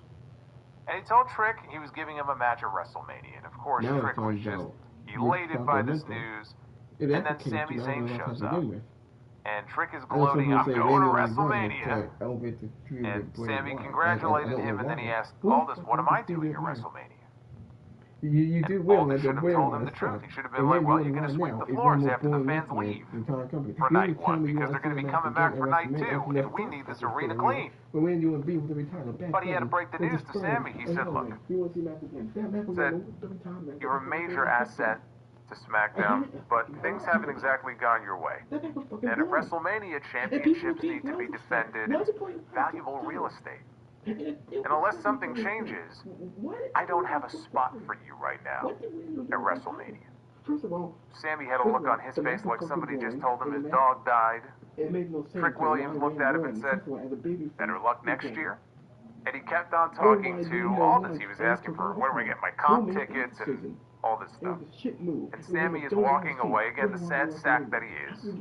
And he told Trick he was giving him a match at WrestleMania. And of course, Trick was just elated by this news. And then Sami Zayn shows up. And Trick is gloating, I'm going to WrestleMania. And Sami congratulated him, and then he asked Aldis, what am I doing at WrestleMania? You do well. Aldis should have told him the truth. He should have been like, well, you're going to sweep the floors after the fans leave for night one, because they're going to be coming back for night two, and we need this arena clean. But he had to break the news to Sami. He said, look, you're a major asset to SmackDown, but things haven't exactly gone your way. And at WrestleMania, championships need to be defended. It's valuable real estate. And unless something changes, I don't have a spot for you right now at WrestleMania. Sami had a look on his face like somebody just told him his dog died. Trick Williams looked at him and said, better luck next year. And he kept on talking to Aldis. He was asking for, where do I get my comp tickets and all this stuff. And Sami is walking away, again, the sad sack that he is.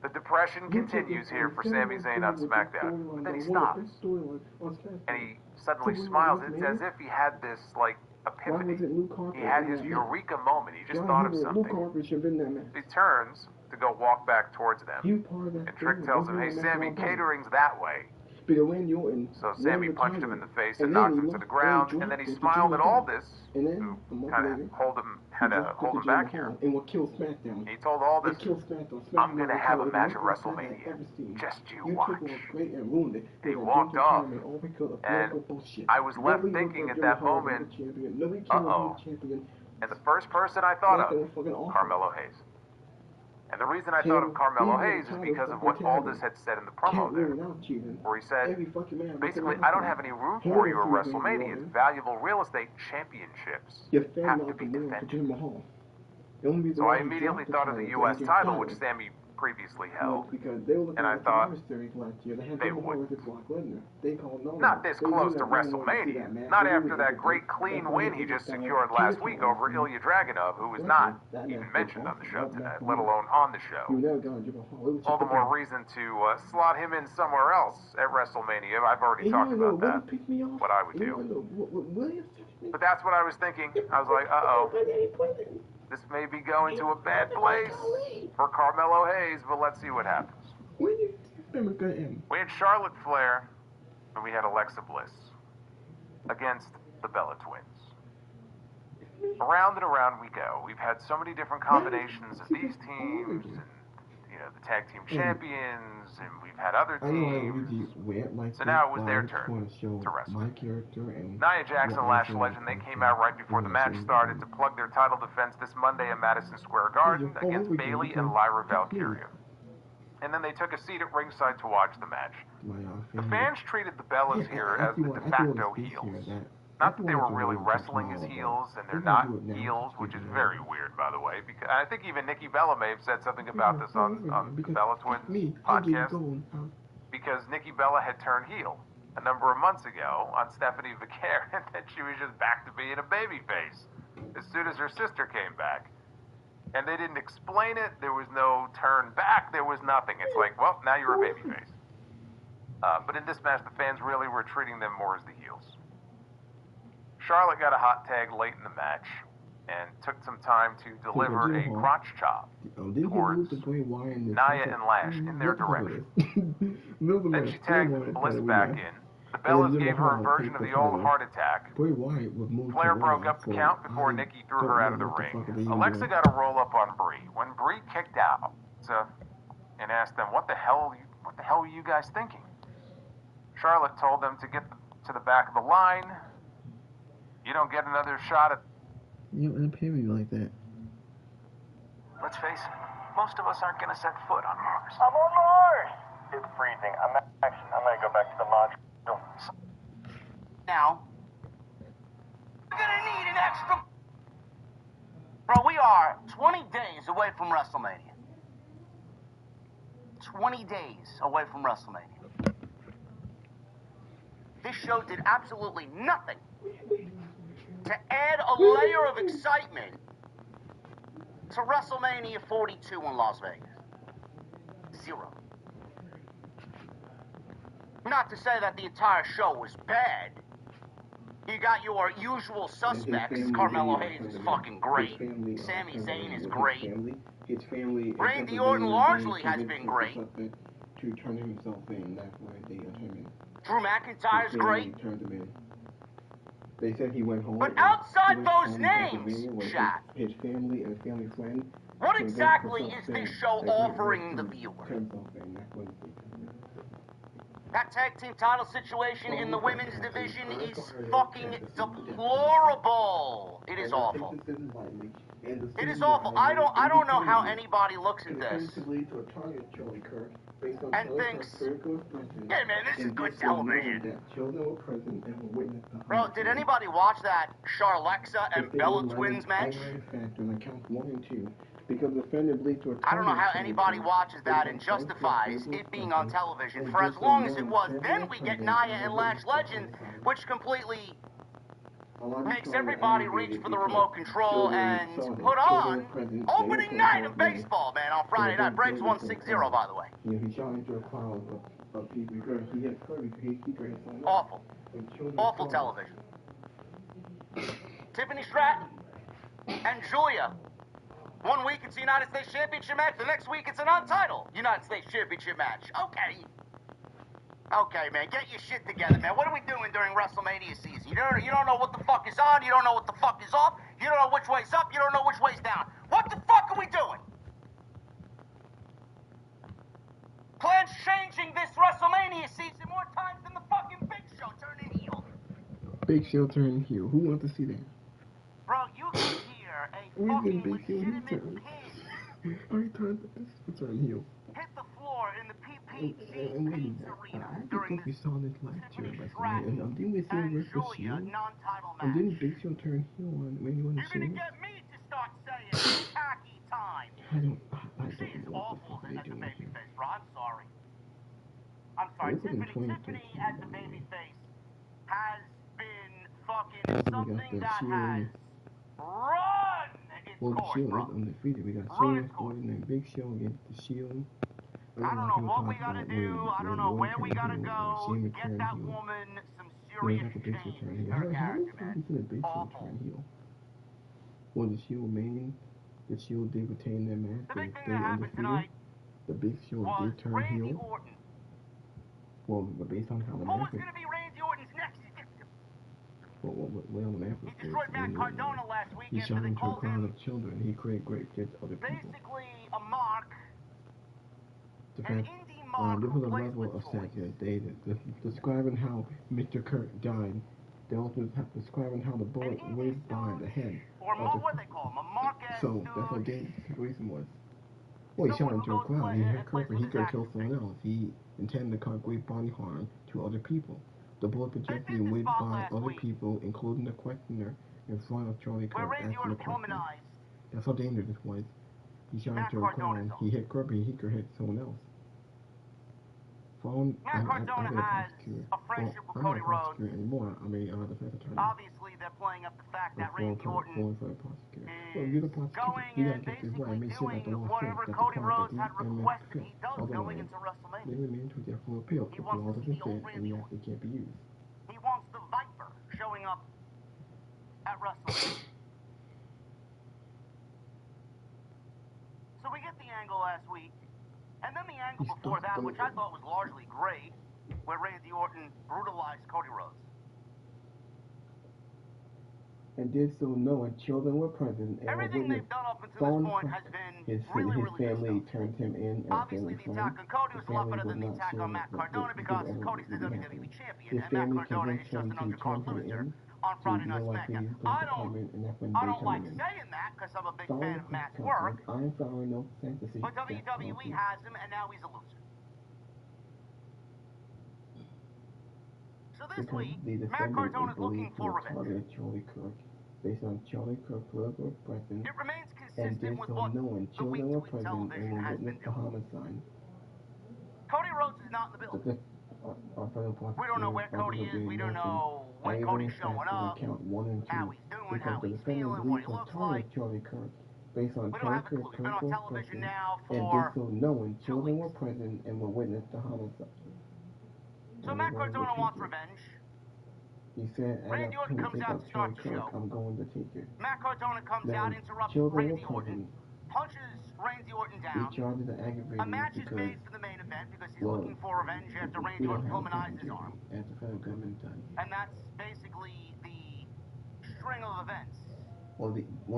The depression continues here for Sami Zayn on SmackDown. But then he stops. And he suddenly smiles. It's as if he had this, like, epiphany. He had his eureka moment. He just thought of something. He turns to go walk back towards them. And Trick tells him, hey, Sami, catering's that way. So Sami punched him in the face and knocked him to the ground, and then he smiled at Aldis, who kind of had to hold him back here. He told Aldis, "I'm going to have a match at WrestleMania. Just you watch." He walked off, and I was left thinking at that moment, uh-oh. And the first person I thought of, Carmelo Hayes. And the reason I thought of Carmelo Hayes is because of what Aldis had said in the promo there, where he said, basically, I don't have any room for you at WrestleMania. It's valuable real estate. Championships have to be defended. So I immediately thought of the U.S. title, which Sami previously held, and I thought they wouldn't. Not this close to WrestleMania. Not after that great clean win he just secured last week over Ilya Dragunov, who was not even mentioned on the show tonight, let alone on the show. All the more reason to slot him in somewhere else at WrestleMania. I've already talked about that, what I would do. But that's what I was thinking. I was like, uh-oh. This may be going to a bad place for Carmelo Hayes, but let's see what happens. We had Charlotte Flair, and we had Alexa Bliss against the Bella Twins. Around and around we go. We've had so many different combinations of these teams, and the tag team champions, and we've had other teams. So now it was their turn to wrestle. Nia Jax and Lash Legend, they came out right before the match started to plug their title defense this Monday at Madison Square Garden against Bayley and Lyra Valkyria. And then they took a seat at ringside to watch the match. The fans treated the Bellas here as the de facto heels. Not that they were really wrestling as heels, and they're not heels, which is very weird, by the way. Because I think even Nikki Bella may have said something about this on the Bella Twins podcast, because Nikki Bella had turned heel a number of months ago on Stephanie Vicaire, and then she was just back to being a babyface as soon as her sister came back. And they didn't explain it. There was no turn back. There was nothing. It's like, well, now you're a babyface. But in this match, the fans really were treating them more as the heels. Charlotte got a hot tag late in the match and took some time to deliver a crotch chop towards Nia and Lash in their direction. Then she tagged Bliss back in. The Bellas gave her a version of the old heart attack. Flair broke up the count before Nikki threw her out of the ring. Alexa got a roll up on Brie. When Brie kicked out and asked them, what the hell were you guys thinking? Charlotte told them to get to the back of the line. You don't get another shot at... You don't pay me like that. Let's face it, most of us aren't going to set foot on Mars. I'm on Mars! It's freezing. I'm going to go back to the module. Now, we're going to need an extra... Bro, we are 20 days away from WrestleMania. 20 days away from WrestleMania. This show did absolutely nothing to add a layer of excitement to WrestleMania 42 in Las Vegas. Zero. Not to say that the entire show was bad. You got your usual suspects. Carmelo Hayes is fucking great. Sami Zayn is great. Randy Orton largely has been great. Drew McIntyre's great. They said he went home. But outside those names, Shaq, his family and family friend. What exactly is this show offering the viewer? That tag team title situation in the women's division is fucking deplorable. It is awful. It is awful. I don't know how anybody looks at this and thinks, yeah, man, this is good television. Bro, did anybody watch that Charlexa and Bella Twins match? I don't know how anybody watches that and justifies it being on television for as long as it was. Then we get Nia and Lash Legend, which completely makes everybody reach for the remote control and put on opening night of baseball, man, on Friday night. Braves 1-6-0, by the way. Awful. Awful television. Tiffany Stratton and Julia. 1 week it's a United States Championship match, the next week it's an untitled United States Championship match. Okay. Okay, man, get your shit together, man. What are we doing during WrestleMania season? You don't know what the fuck is on, you don't know what the fuck is off, you don't know which way's up, you don't know which way's down. What the fuck are we doing? Plans changing this WrestleMania season more times than the fucking Big Show turning heel. Big Show turning heel. Who wants to see that? Bro, you can hear a We've fucking been Big Show legitimate heel pin turn heel. hit the floor in the PPG And wait a minute, Pizzeria I don't during think we this saw this last year Tiffany at WrestleMania. Stratton Didn't we see and him versus Julia Shield? non-title And didn't match. Big Show turn heel on Randy Orton You're gonna Shield? get me to start saying tacky time. I don't She is know what the awful fuck as they a doing here. babyface, bro. I'm sorry. I'm sorry. It's like in Tiffany 2013, as by the the way. babyface has been fucking We got something the that Shield has run its well, the course, Shield bro. is undefeated. We got Run Shield its course. Gordon and Big Show against the Shield. I don't know what we gotta do. I don't know where we gotta go to get that woman some serious change in her character, man. Awful. Well, the Shield remaining, the Shield did retain their match. The They big thing stayed that happened undefeated. tonight The Big Show was did turn Randy heel. Orton. Well, based on how the Who was match was. gonna be Randy Orton's next victim? Well, the match was He destroyed Matt Cardona last he weekend, so shot they into a called crowd him of children. He created great against other people. basically a mark, The an fact, indie mark this who was a plays level with of toys. Saturday describing how Mr. Kirk died. They also describing how the bullet whizzed by the head. Or what they call him, a mark-ass So that's how stooge. dangerous the situation was. Well, he shot into a crowd. He hit Kirk, and he could have killed someone else. He intended to cause great body harm to other people. The bullet projected and whizzed by other people, including the questioner in front of Charlie Kirk asking the question. That's how dangerous this was. He shot into a crowd. He hit Kirk, and he could hit someone else. Matt Cardona has a friendship with Cody Rhodes. Anymore. I mean, the defense attorney. Obviously, they're playing up the fact that Randy Orton is going and basically doing whatever Cody Rhodes had requested he does going into WrestleMania. He wants to see the old Randy Orton. Can't be used. He wants the Viper showing up at WrestleMania. So we get the angle last week, and then the angle before that, which I thought was largely great, where Randy Orton brutalized Cody Rhodes. And did so knowing children were present and everything they've done up until this point has been really family turned him in. Obviously, the attack on Cody was a lot better than the attack on Matt Cardona because Cody's the WWE champion and Matt Cardona is just an undercard loser on Friday Night Smackdown. I don't like saying that because I'm a big fan of Matt's work, but WWE has him and now he's a loser. So this week, Matt Cardona's looking for revenge. Based on Charlie Kirk's political expression, it remains consistent with what the week-to-week television has been doing. Cody Rhodes is not in the building. We don't know where Cody is. We don't know when Cody's showing up, how he's doing, how he's feeling, what he looks like. We don't have a clue. He's been on television now for 2 weeks. So Matt Cardona wants revenge. He said, Randy Orton comes out to start the show. I'm going to take it. Matt Cardona comes out, interrupts Randy Orton, punches Randy Orton down. A match is made for the main event because he's looking for revenge after Randy Orton pulmonized his arm. And that's basically the string of events. Well,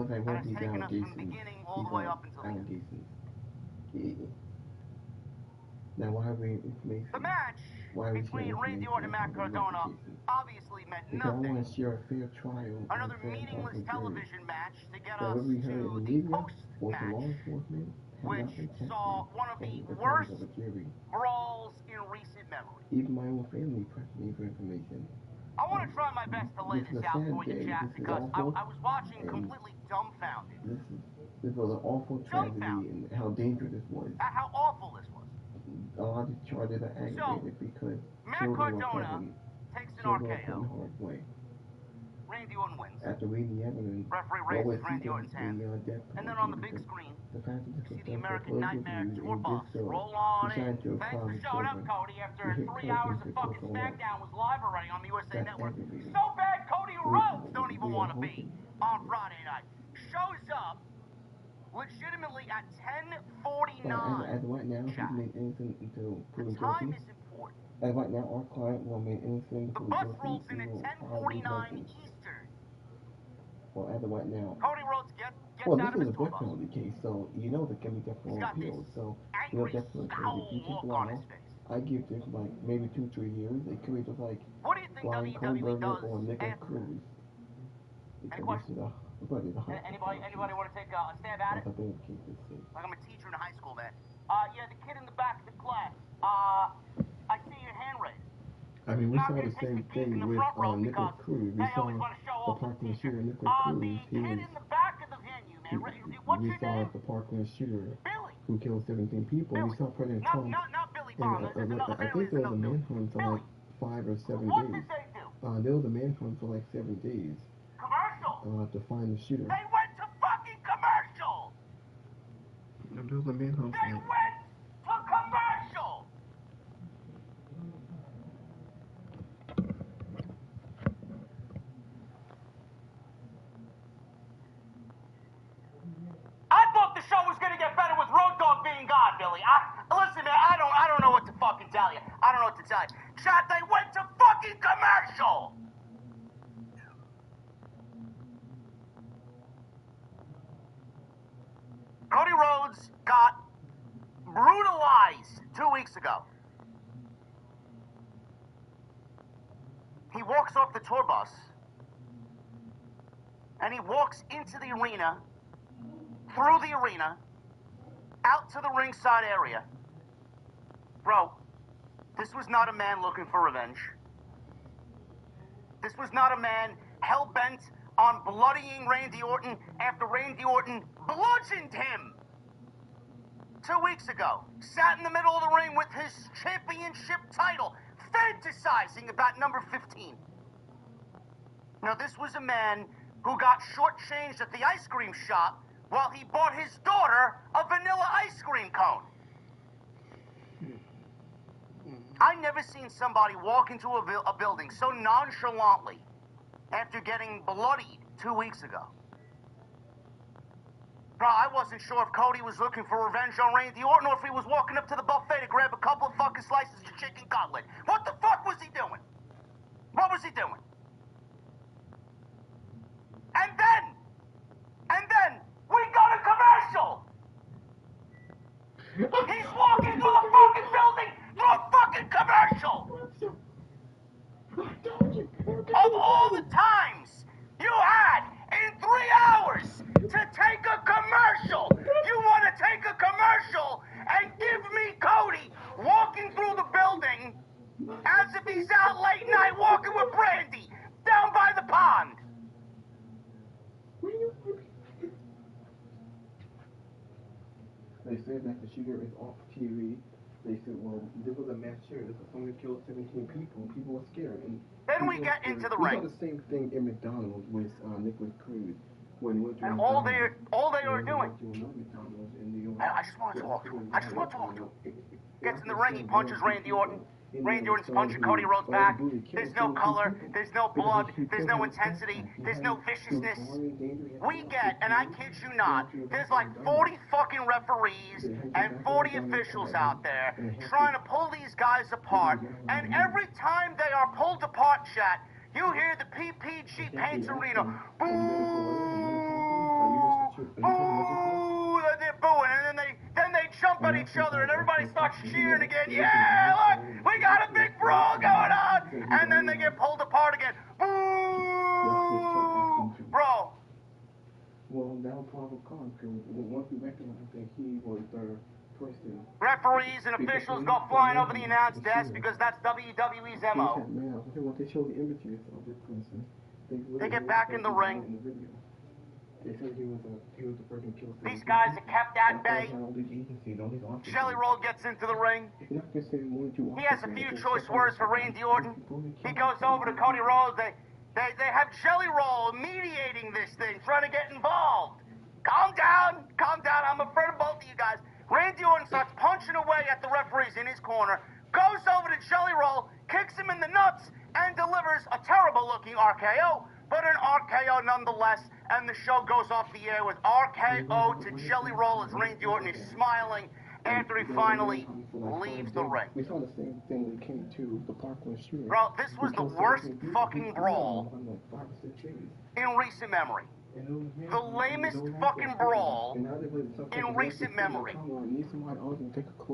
that has taken us from the beginning all the way up until the end. Now, why have we information? The match between Randy Orton and Matt Cardona obviously meant nothing. Another meaningless television match to get us to the post-match, which saw one of the worst brawls in recent memory. Even my own family pressed me for information. I want to try my best to lay this out for you, chat, because I was watching completely dumbfounded. This was an awful tragedy and how dangerous this was. At how awful this was. A lot of charges are aggravated because Matt Cardona takes an RKO. Randy Orton wins. After reading the evidence, referee raises Randy Orton's hand, and then on the big screen, you see the American Nightmare tour bus roll on in. Thanks for showing up, Cody, after 3 hours of fucking Smackdown was live already on the USA Network. So bad Cody Rhodes don't even want to be on Friday night. Shows up legitimately at 10:49. As right now, he's made innocent until proven guilty. Time is important. airport. And right now, our client will remain innocent. The bus rolls in at 10:49 Eastern. Well, as of right now. Cody Rhodes gets Well, out this of is his a tour death bus. penalty case, so you know that can be definitely He's got this appealed. So angry, definitely scowl if you take look long on his off, face. I give this like maybe 2-3 years. It could be just like What do you think Brian WWE Kohlberger does or Nick after? Cruz. Any questions? Anybody want to take a stab at it? I think keep this safe. Like I'm a teacher in high school, man. Yeah, the kid in the back of the class. I see your hand raised. I mean, we saw the same thing with Nicholas Cruz. We saw the Parkland shooter, Nicholas Cruz. He was, in the back of the venue, man. we saw the Parkland shooter who killed 17 people. We saw President Trump. Not Billy And, Bob. I think there was a manhunt for like 5 or 7 What days. did they do? There was a manhunt for like 7 days. Commercial. To find the shooter. They went to fucking commercial. There was a manhunt They for like, went to commercial. I thought the show was gonna get better with Road Dogg being gone, Billy. Listen, man, I don't know what to fucking tell you. I don't know what to tell you. Chat, they went to fucking commercial. Cody Rhodes got brutalized 2 weeks ago. He walks off the tour bus and he walks into the arena, through the arena, out to the ringside area. Bro, this was not a man looking for revenge. This was not a man hell-bent on bloodying Randy Orton after Randy Orton bludgeoned him 2 weeks ago. Sat in the middle of the ring with his championship title, fantasizing about number 15. Now, this was a man who got shortchanged at the ice cream shop while he bought his daughter a vanilla ice cream cone. I never seen somebody walk into a building so nonchalantly after getting bloodied 2 weeks ago. Bro, I wasn't sure if Cody was looking for revenge on Randy Orton or if he was walking up to the buffet to grab a couple of fucking slices of chicken cutlet. What the fuck was he doing? What was he doing? And then, we got a commercial! He's walking through the fucking building through a fucking commercial! Of all the times you had in 3 hours to take a commercial, you want to take a commercial and give me Cody walking through the building as if he's out late night walking with Brandy down by the pond. They said that the shooter is off TV. They said, well, this was a mass shooter. This was someone who killed 17 people. People were scared. And then we get into the ring. We saw the same thing in McDonald's with Nicholas Cruz. When he went to and all they were doing. I just want to talk to him. Gets in the ring, he punches Randy Orton. Randy Orton's punching Cody Rhodes back. There's no color, there's no blood, there's no intensity, there's no viciousness. We get, and I kid you not, there's like 40 fucking referees and 40 officials out there trying to pull these guys apart. And every time they are pulled apart, chat, you hear the PPG Paints Arena. Boo! Boo! They're booing, and then they jump at each other, and everybody starts cheering again. Yeah, look, we got a big brawl going on, and then they get pulled apart again. Boo! Bro. Well, that was probably cause because once we recognized that he was the person. Referees and officials go flying over the announce desk because that's WWE's MO. They show the images of this person. They get back in the ring. They said he was the person who killed. These guys are kept at bay. Jelly Roll gets into the ring. He has a few choice words for Randy Orton. He goes over to Cody Rhodes. They have Jelly Roll mediating this thing, trying to get involved. Calm down. I'm afraid of both of you guys. Randy Orton starts punching away at the referees in his corner, goes over to Jelly Roll, kicks him in the nuts, and delivers a terrible-looking RKO, but an RKO nonetheless, and the show goes off the air with RKO to Jelly Roll as Randy Orton is smiling after he finally leaves the ring. We saw the same thing when it came to the Parkland shooter. Bro, this was the worst fucking brawl in recent memory. The lamest fucking brawl in recent memory.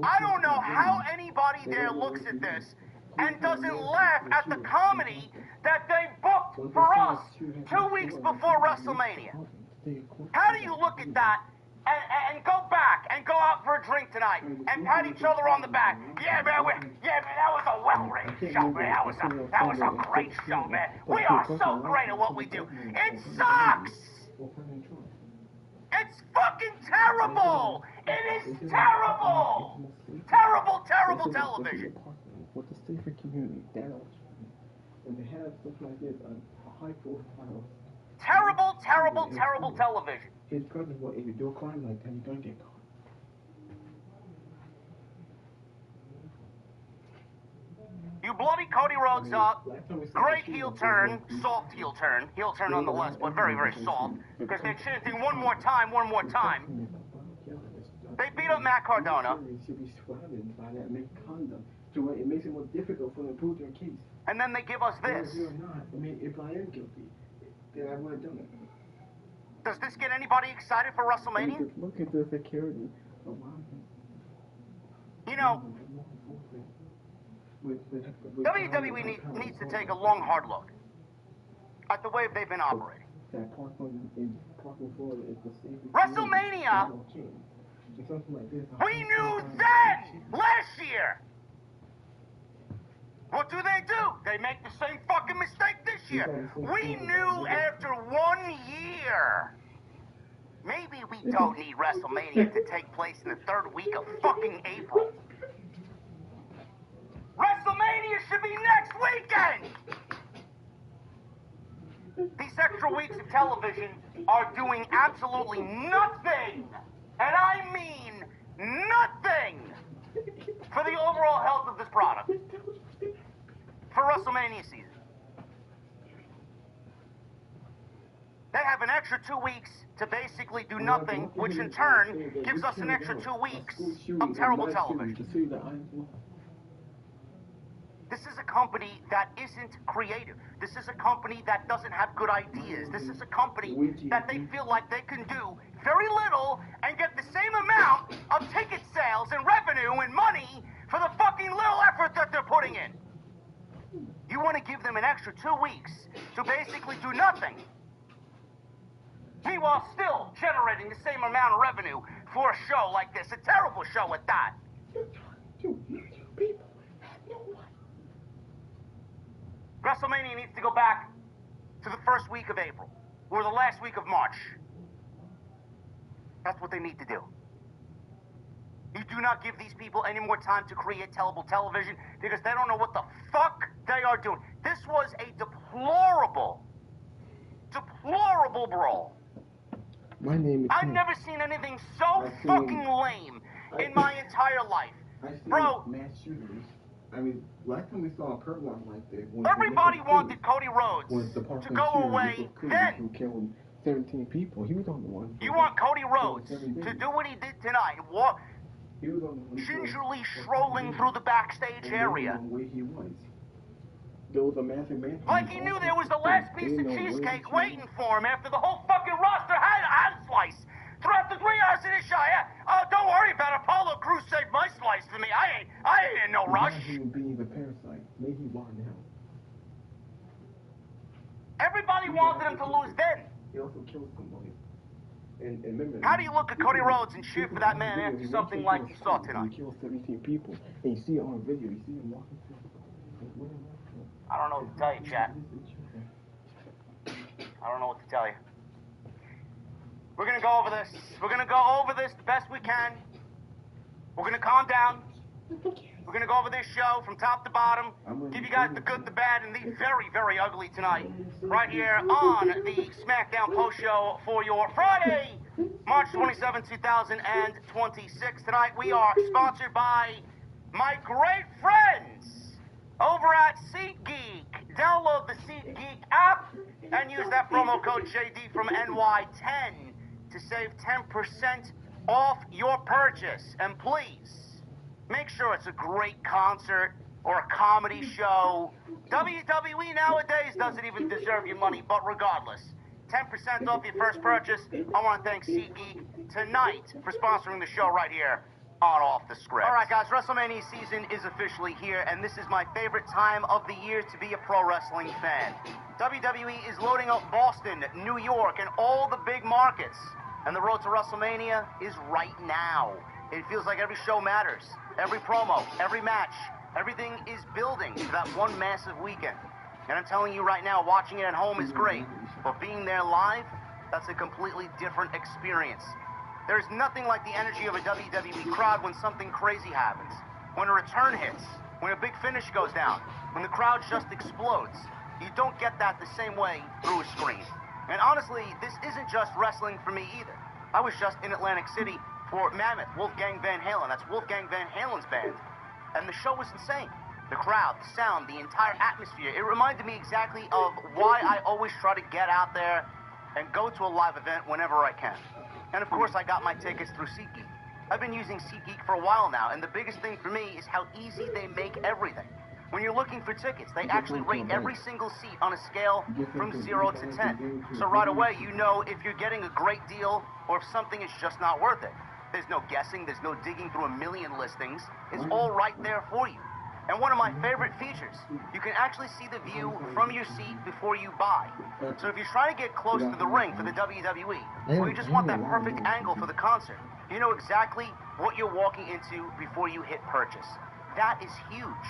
I don't know how anybody there looks at this and doesn't laugh at the comedy that they booked for us 2 weeks before WrestleMania. How do you look at that and go back and go out for a drink tonight and pat each other on the back? Yeah, man, that was a well-written show, man. That was a great show, man. We are so great at what we do. It sucks! It's fucking terrible! It is terrible! Terrible, terrible television. With the safer community, that when they have stuff like this, a high profile. Terrible, terrible, terrible television. His presence, well, if you do a crime like that, you're gonna get caught. You bloody Cody Rhodes up. Great heel turn, soft heel turn nonetheless, but very, very soft. Because they're chanting one more time. They beat up Matt Cardona. Should be surrounded by that misconduct. So it makes it more difficult for them to prove their case. And then they give us this. If you're not, I mean, if I am guilty, then I would have done it. Does this get anybody excited for WrestleMania? Look at the security. You know, WWE needs to take a long, hard look at the way they've been operating. WrestleMania! We knew then! Last year! What do? They make the same fucking mistake this year. We knew after 1 year. Maybe we don't need WrestleMania to take place in the third week of fucking April. WrestleMania should be next weekend! These extra weeks of television are doing absolutely nothing, and I mean nothing, for the overall health of this product. For WrestleMania season. They have an extra 2 weeks to basically do nothing, which in turn gives us an extra 2 weeks of terrible television. This is a company that isn't creative. This is a company that doesn't have good ideas. This is a company that they feel like they can do very little and get the same amount of ticket sales and revenue and money for the fucking little effort that they're putting in. You want to give them an extra 2 weeks to basically do nothing. Meanwhile, still generating the same amount of revenue for a show like this. A terrible show at that. WrestleMania needs to go back to the first week of April or the last week of March. That's what they need to do. You do not give these people any more time to create terrible television because they don't know what the fuck they are doing. This was a deplorable brawl. My name is I've never seen anything so fucking lame in my entire life. Bro. Mass shooters. I mean, last time we saw a pervert like this. Everybody wanted Cody Rhodes to go away then. Who killed 17 people. He was on the one. You want Cody Rhodes to do what he did tonight. What? Gingerly strolling through the backstage area. There was a massive man. Like he knew there was the last piece of cheesecake waiting for him after the whole fucking roster had a slice. Throughout the 3 hours of this show, don't worry about it. Apollo Crews saved my slice for me. I ain't in no rush. Being the parasite, maybe why now? Everybody wanted him to lose then. He also killed somebody. And remember, how do you look at Cody Rhodes and cheer for that man after something like you saw tonight? He killed 17 people, and you see it on video. You see him walking through. I don't know what to tell you, chat. I don't know what to tell you. We're gonna go over this. We're gonna go over this the best we can. We're gonna calm down. We're gonna go over this show from top to bottom. Give you guys the good, the bad, and the very, very ugly tonight. Right here on the Smackdown post show for your Friday, March 27, 2026. Tonight we are sponsored by my great friends over at SeatGeek. Download the SeatGeek app and use that promo code JD from NY10 to save 10% off your purchase. And please, make sure it's a great concert or a comedy show. WWE nowadays doesn't even deserve your money, but regardless, 10% off your first purchase. I want to thank SeatGeek tonight for sponsoring the show right here on Off the Script. All right, guys, WrestleMania season is officially here, and this is my favorite time of the year to be a pro wrestling fan. WWE is loading up Boston, New York, and all the big markets. And the road to WrestleMania is right now. It feels like every show matters. Every promo, every match, everything is building to that one massive weekend. And I'm telling you right now, watching it at home is great, but being there live, that's a completely different experience. There's nothing like the energy of a WWE crowd when something crazy happens. When a return hits, when a big finish goes down, when the crowd just explodes. You don't get that the same way through a screen. And honestly, this isn't just wrestling for me either. I was just in Atlantic City for Mammoth, Wolfgang Van Halen. That's Wolfgang Van Halen's band. And the show was insane. The crowd, the sound, the entire atmosphere. It reminded me exactly of why I always try to get out there and go to a live event whenever I can. And of course, I got my tickets through SeatGeek. I've been using SeatGeek for a while now, and the biggest thing for me is how easy they make everything. When you're looking for tickets, they actually rate every single seat on a scale from 0 to 10. So right away, you know if you're getting a great deal or if something is just not worth it. There's no guessing, there's no digging through a million listings. It's all right there for you. And one of my favorite features, you can actually see the view from your seat before you buy. So if you're trying to get close to the ring for the WWE, or you just want that perfect angle for the concert, you know exactly what you're walking into before you hit purchase. That is huge.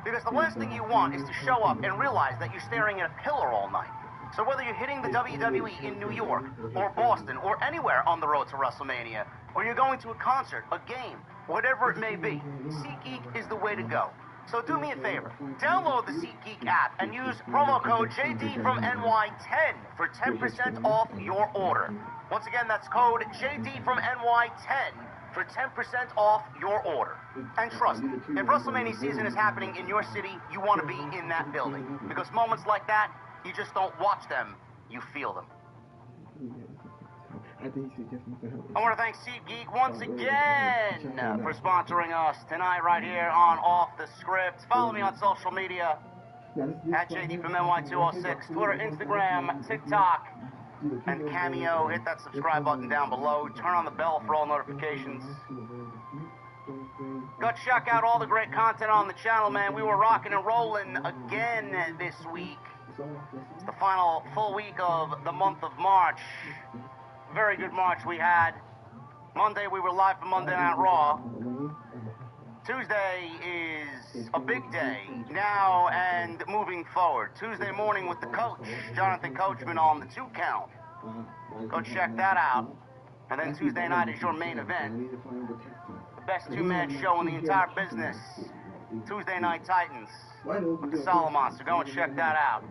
Because the last thing you want is to show up and realize that you're staring at a pillar all night. So whether you're hitting the WWE in New York, or Boston, or anywhere on the road to WrestleMania, or you're going to a concert, a game, whatever it may be, SeatGeek is the way to go. So do me a favor, download the SeatGeek app and use promo code JD from NY10 for 10% off your order. Once again, that's code JD from NY10 for 10% off your order. And trust me, if WrestleMania season is happening in your city, you want to be in that building. Because moments like that, you just don't watch them, you feel them. I want to thank SeatGeek once again for sponsoring us tonight right here on Off the Script. Follow me on social media at JD from NY206, Twitter, Instagram, TikTok, and Cameo. Hit that subscribe button down below. Turn on the bell for all notifications. Go check out all the great content on the channel, man. We were rocking and rolling again this week. It's the final full week of the month of March. Very good March we had. Monday we were live for Monday Night Raw. Tuesday is a big day now and moving forward. Tuesday morning with the coach, Jonathan Coachman, on the 2 count. Go check that out. And then Tuesday night is your main event. The best 2-man show in the entire business. Tuesday Night Titans with the Solomon. So go and check that out.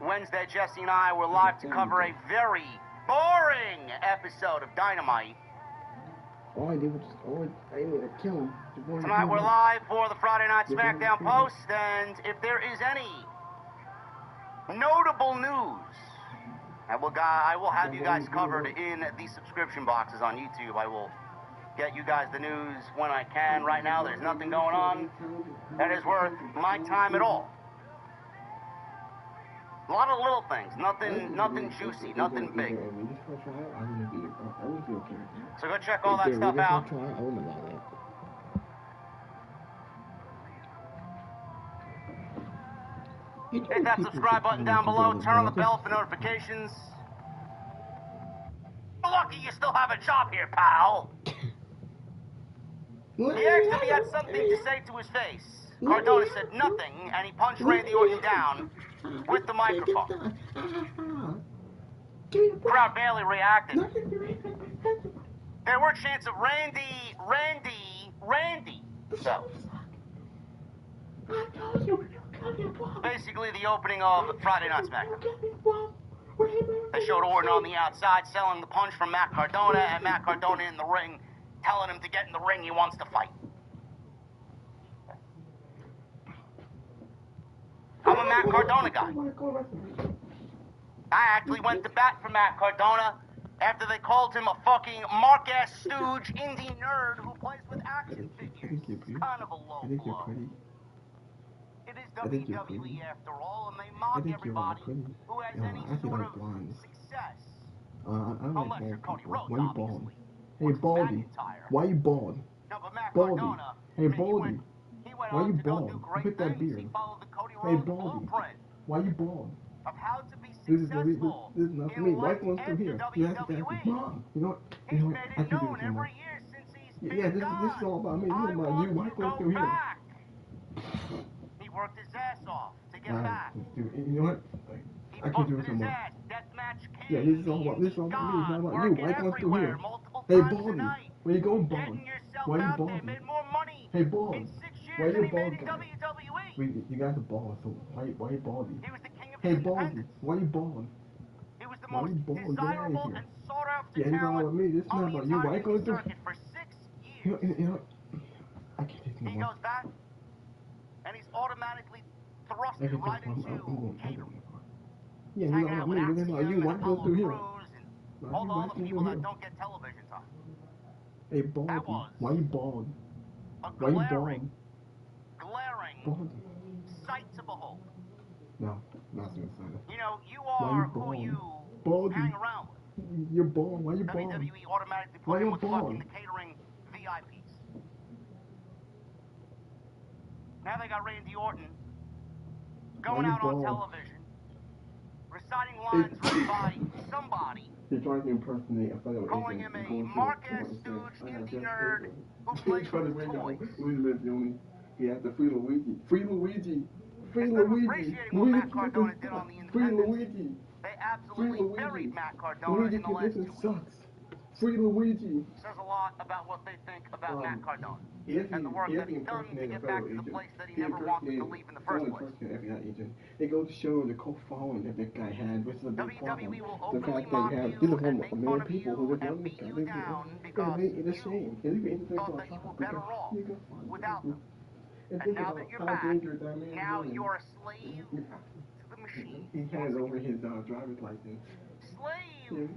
Wednesday, Jesse and I were live to cover a very boring episode of Dynamite. Tonight we're live for the Friday Night Smackdown post, and if there is any notable news, I will have you guys covered in the subscription boxes on YouTube. I will get you guys the news when I can. Right now there's nothing going on that is worth my time at all. A lot of little things, nothing juicy, nothing big. So go check all that stuff out. Hit that subscribe button down below, turn on the bell for notifications. You're lucky you still have a job here, pal. He asked if he had something to say to his face. Cardona said nothing, and he punched Randy Orton down with the microphone. Crowd barely reacted. There were chants of Randy. So, basically the opening of Friday Night SmackDown. They showed Orton on the outside selling the punch from Matt Cardona, and Matt Cardona in the ring telling him to get in the ring, he wants to fight. I'm a Matt Cardona guy. I actually went to bat for Matt Cardona After they called him a fucking mark-ass stooge indie nerd who plays with action figures. It's kind of a low blow. It is WWE after all, and they mock everybody who has any sort of success. Unless you're Cody Rhodes, obviously. Hey, Baldy. Why you bald? No, but Matt Baldy. Cardona, Hey, Baldy. he went Why on you to go bald? do great Quit that things. beard. He followed the Cody Hey, Rhodes Baldy. blueprint Why you bald? of how to be This is successful not for me. in Why life goes through after here? You have to WWE. ask Mom. You know what? He's made it known every year since he's been gone. This is all about me. This is I about want you. Why to go go through here? back. He worked his ass off to get back. You know what? He I can't do it busted no his more. ass. Deathmatch King. Yeah, this is all about me. It's not about me. It's not about you. Why goes through here? Multiple Hey, times a Baldy. night. Where you going, Bald? Getting yourself Why you out there, bald? made more money Hey, Bald. in 6 years Why you than he bald made in guy? WWE. Wait, you guys are bald, so why you baldy? He was the king of Hey, the Baldy. independents. Why you bald? He was the Why most you bald? Get out of desirable here. and sought after Yeah, it's all talent about me. This is on not the about you. Why entire you going indie through? circuit for 6 years. You know, I can't take it no He more. goes back, and he's automatically thrusted Okay, right I'm into going. catering. Yeah, it's Hanging all out about with me. This is about you. Why Axiom and go Apollo through here? Crews and all the other people that don't get television time. Hey, Baldy. That was Why you bald? a Why you bald? glaring Baldy. sight to behold. No, not suicidal. You know, you Why are you who bald? you Baldy. hang around with. You're bald. Why you bald? WWE automatically Why put him you with bald? fucking the catering VIPs. Now they got Randy Orton going out on television, reciting lines written by somebody, He tries to impersonate a fellow calling agent. him a mark-ass stooge indie nerd who plays with toys. He has the Free Luigi. Free Luigi. Free Instead of Luigi. appreciating what Matt Cardona did on the Free Independents, Luigi. they absolutely buried Matt Cardona Luigi in the last 2 weeks. sucks. Free Luigi. Says a lot about what they think about Matt Cardona and the work He that he's done to get back to the place that he never wanted to leave in the first place. FBI agent. It goes to show the cult following that that guy had, which is a big problem. WWE will The openly fact that mock you have you these are and one make million fun of people you who just and love this beat guy. you down because It's a shame. you thought that you were better off without them. And now that you're back, now you're a slave to the machine. He hands over his driver's license. Slave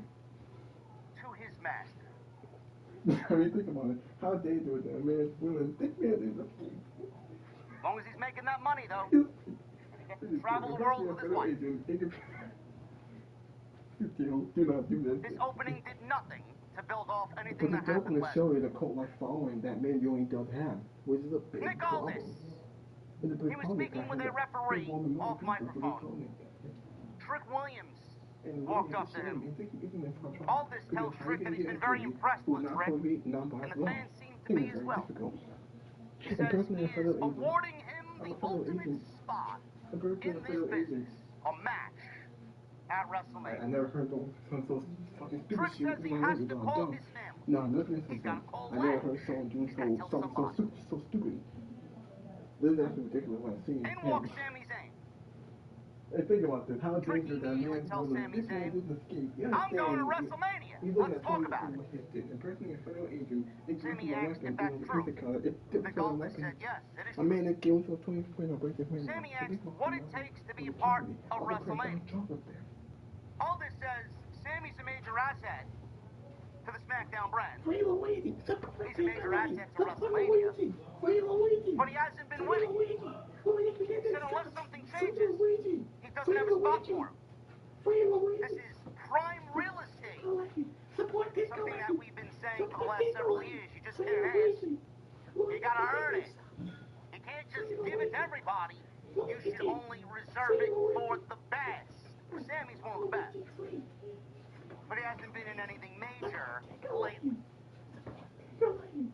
to his master. I mean, think about it. How they do it, that man's willing. This man is a As long as he's making that money, though, and he gets to travel the world with his wife. Do not do that. This opening did nothing to build off anything that But it's happened open to last show you the cult-like following that man Young does have, which is a big Nick problem. Aldis. He was speaking with a referee off microphone. Trick Williams walked up to him. Aldis tells Trick that he's been very impressed with Trick, and the fans seem to be as well. He says he is awarding him the ultimate spot in this business, a match at WrestleMania. I never heard so fucking stupid Trick shit. says he has to call his family. No, nothing is He's got to call I never Len. heard someone doing He's got to tell somebody. so stupid. This is actually ridiculous when I see it. In walks Sami Zayn. Hey, think about this. How Trick dangerous that immediately man tells was. Sami This man Zayn, didn't escape. I'm going to WrestleMania. Let's talk about it. Impersonating a federal agent. Sammy asked if that's true. Nick Aldis said yes, it is A man true. that gave himself 20 points on break this man. Sammy asked what it takes to be a part of WrestleMania. Aldis says Sammy's a major asset to the Smackdown brand. He's a major asset to WrestleMania. But he hasn't been winning. He said unless something changes, he doesn't have a spot for him. This is prime real estate. Something that we've been saying for the last several years. You just can't ask. You gotta earn it. You can't just give it to everybody. You should only reserve it for the best. Sammy's one of the best. But he hasn't been in anything major lately.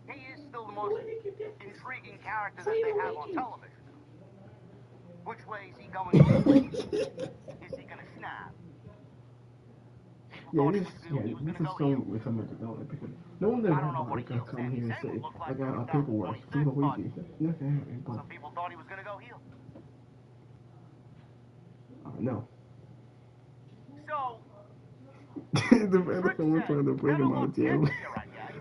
He is still the most intriguing character that they have on television. Which way is he going to lead? Is he going to snap? Yeah, this is so with some of the development because no one I don't know what he can heel come Sami here and Zayn say, would look I like got in a paperwork, 2026, free but Luigi. Nothing happened, but some people thought he was going to go heel. no. So, The Vatican was trying to bring him out of jail.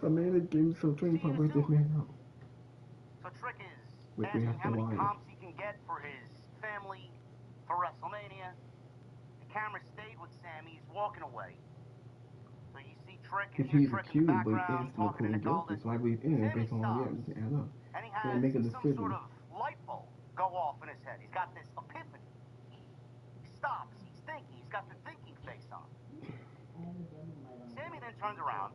A man that gave himself 25 break this man out. So Trick is Which we asking have how to many lie. comps he can get for his family for WrestleMania. The camera stayed with Sammy. He's walking away. So you Trick Because and he's Trick in the accused, but background instantly talking to proven Nick guilty. Aldis. So I believe in it Sammy based on all the stops, evidence that add up. and he So has they make a some decision. sort of light bulb go off in his head. He's got this epiphany. He stops. He's thinking. He's got the thinking face on. Sammy then turns around,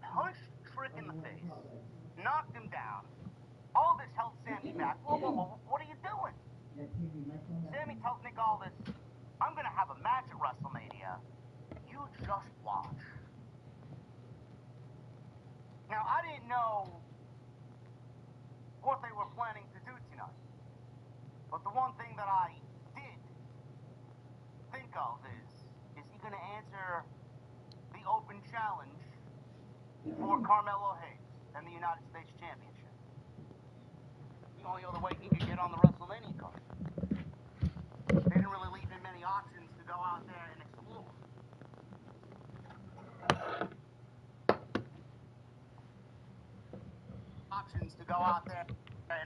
punched Trick in the face, knocked him down. Aldis held Sammy back. Whoa, whoa, whoa, what are you doing? Sammy tells Nick Aldis, I'm going to have a match at WrestleMania. You just watch. Now, I didn't know what they were planning to do tonight. But the one thing that I did think of is he going to answer the open challenge for Carmelo Hayes and the United States Championship? The only other way he could get on the WrestleMania card. They didn't really leave him many options to go out there and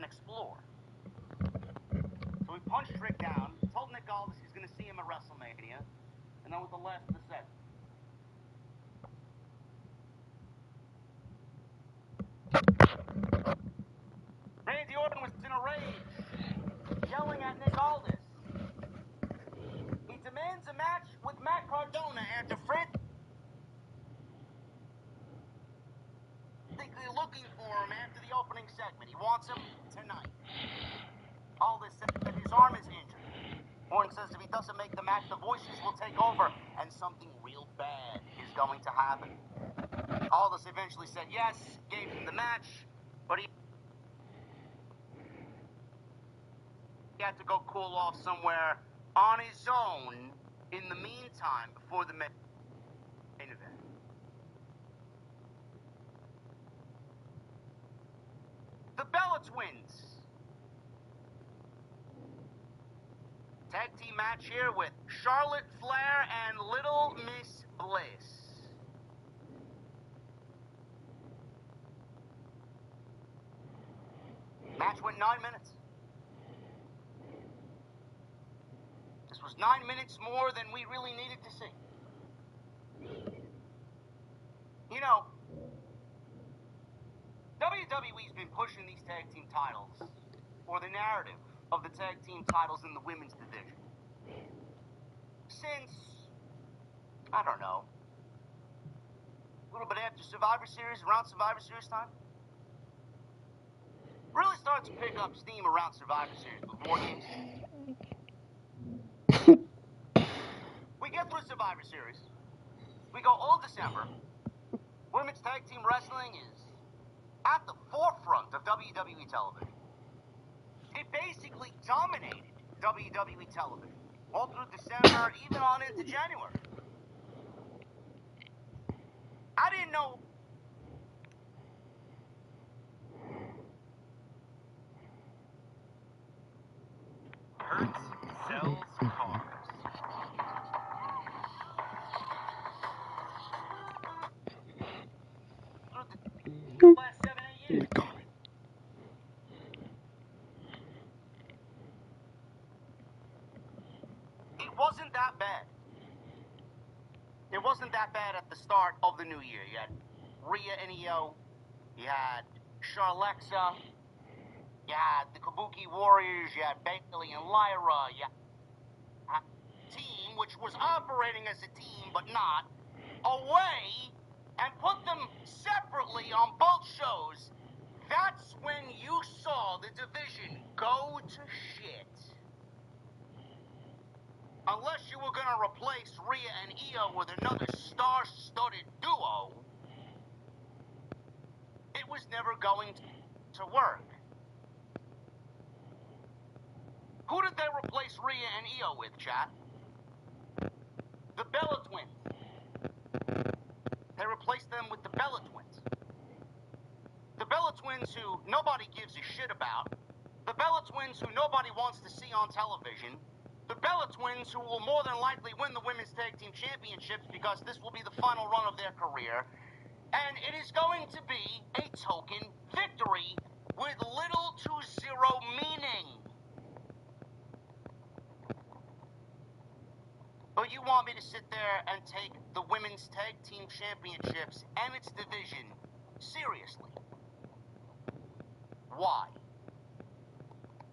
explore. So he punched Trick down, told Nick Aldis he's going to see him at WrestleMania, and that was the last of the segment. Randy Orton was in a rage, yelling at Nick Aldis. He demands a match with Matt Cardona after Fritz. Looking for him after the opening segment. He wants him tonight. Aldis said that his arm is injured. Orton says if he doesn't make the match, the voices will take over, and something real bad is going to happen. Aldis eventually said yes, gave him the match, but he had to go cool off somewhere on his own in the meantime before the main event. The Bella Twins. Tag team match here with Charlotte Flair and Little Miss Bliss. Match went 9 minutes. This was 9 minutes more than we really needed to see. You know, WWE's been pushing these tag team titles for the narrative of the tag team titles in the women's division since, I don't know, a little bit after Survivor Series, around Survivor Series time. Really started to pick up steam around Survivor Series with War Games. We get through Survivor Series. We go all December. Women's tag team wrestling is at the forefront of WWE television. It basically dominated WWE television all through December, even on into January. I didn't know. Hertz sells cars. Through the last 7-8 years. It wasn't that bad. It wasn't that bad at the start of the new year. You had Rhea and Io. You had Charlexa. You had the Kabuki Warriors. You had Bailey and Lyra. You had a team, which was operating as a team, but not, away and put them separately on both shows. That's when you saw the division go to shit. Unless you were going to replace Rhea and Io with another star-studded duo, it was never going to work. Who did they replace Rhea and Io with, chat? The Bella Twins. They replaced them with the Bella Twins. The Bella Twins who nobody gives a shit about. The Bella Twins who nobody wants to see on television. The Bella Twins, who will more than likely win the Women's Tag Team Championships because this will be the final run of their career. And it is going to be a token victory with little to zero meaning. But you want me to sit there and take the Women's Tag Team Championships and its division seriously. Why?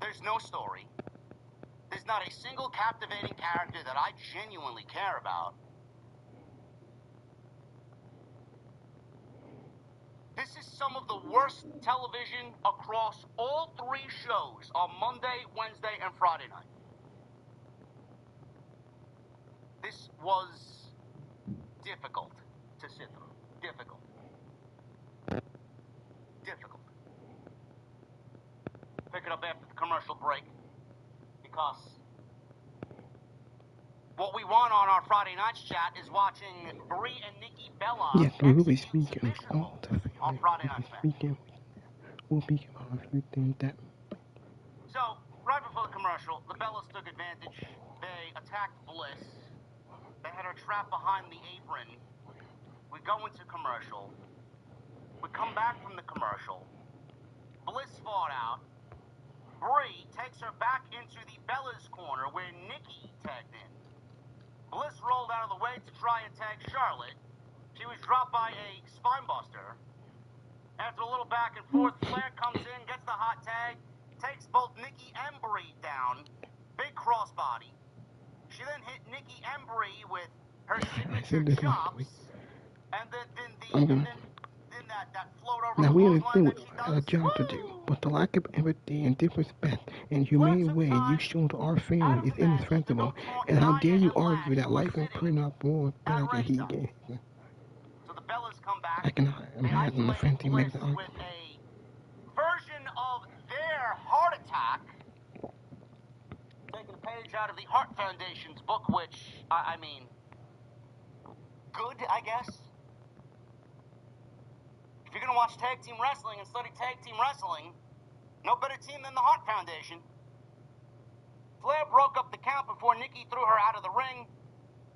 There's no story. There's not a single captivating character that I genuinely care about. This is some of the worst television across all three shows on Monday, Wednesday, and Friday night. This was difficult to sit through. Difficult. Difficult. Pick it up after the commercial break, because what we want on our Friday night's chat is watching Brie and Nikki Bella Yes, we will be speaking all the on Friday night's match. We'll be about everything that. So, right before the commercial, the Bellas took advantage. They attacked Bliss. They had her trapped behind the apron. We go into commercial. We come back from the commercial. Bliss fought out. Brie takes her back into the Bellas corner where Nikki tagged in. Bliss rolled out of the way to try and tag Charlotte. She was dropped by a spinebuster. After a little back and forth, Flair comes in, gets the hot tag, takes both Nikki and Brie down. Big crossbody. She then hit Nikki and Brie with her signature chops, and then that float over now the we clothesline understand that we she got a does. job to do, but the lack of empathy and disrespect and humane way you show to our family is indefensible. And how dare you argue that life and print up more better than he did? So the Bellas come back. I cannot imagine the fancy makes an argument. With a version of their heart attack, taking a page out of the Heart Foundation's book, which, I mean, good, I guess. If you're going to watch tag team wrestling and study tag team wrestling, no better team than the Heart Foundation. Flair broke up the count before Nikki threw her out of the ring.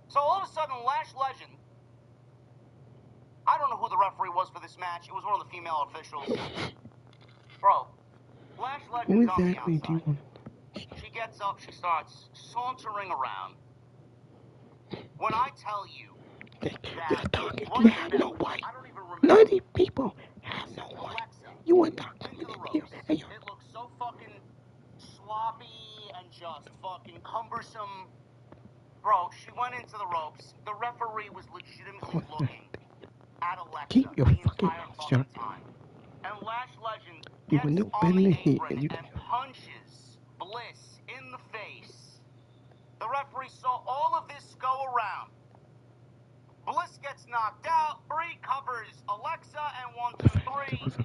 So all of a sudden, Lash Legend, I don't know who the referee was for this match. It was one of the female officials. Bro, Lash Legend's on the outside. She gets up, she starts sauntering around. When I tell you that you have no wife. None of these people have no wife. You are talking to me. It looks so fucking sloppy and just fucking cumbersome. Bro, she went into the ropes. The referee was legitimately looking at Alexa. Keep your fucking mouth shut. And Lash Legend You were no better than he, and you punches Bliss in the face. The referee saw all of this go around. Bliss gets knocked out. Brie covers Alexa, and 1, 2,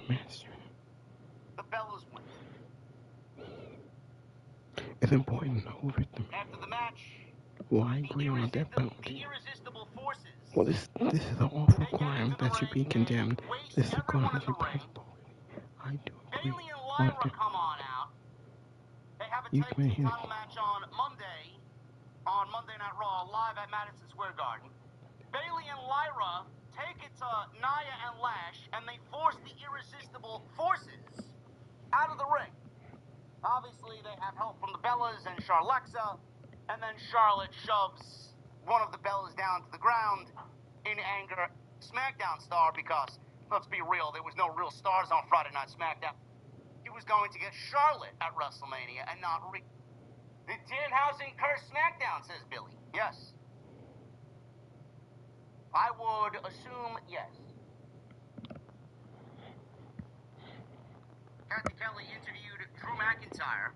3. The Bellas win. It's important to know who victim. After the match, why agree on that penalty? Well, this is an awful crime that should be condemned. This is a crime that should be punished. I do agree. Bayley and Lyra come on out. They have a tag team title match on Monday Night Raw, live at Madison Square Garden. Bayley and Lyra take it to Nia and Lash, and they force the Irresistible Forces out of the ring. Obviously, they have help from the Bellas and Charlexa, and then Charlotte shoves one of the Bellas down to the ground in anger. Smackdown star, because, let's be real, there was no real stars on Friday Night Smackdown. He was going to get Charlotte at WrestleMania and not The Danhausen cursed Smackdown, says Billy. Yes. I would assume yes. Kathy Kelly interviewed Drew McIntyre.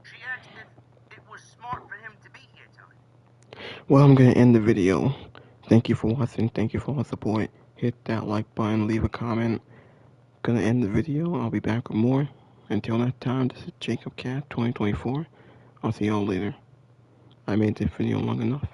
She asked if it was smart for him to be here, Tony. Well, I'm going to end the video. Thank you for watching. Thank you for all the support. Hit that like button. Leave a comment. Gonna end the video. I'll be back with more. Until that time, this is Jacob Cat 2024. I'll see y'all later. I made this video long enough.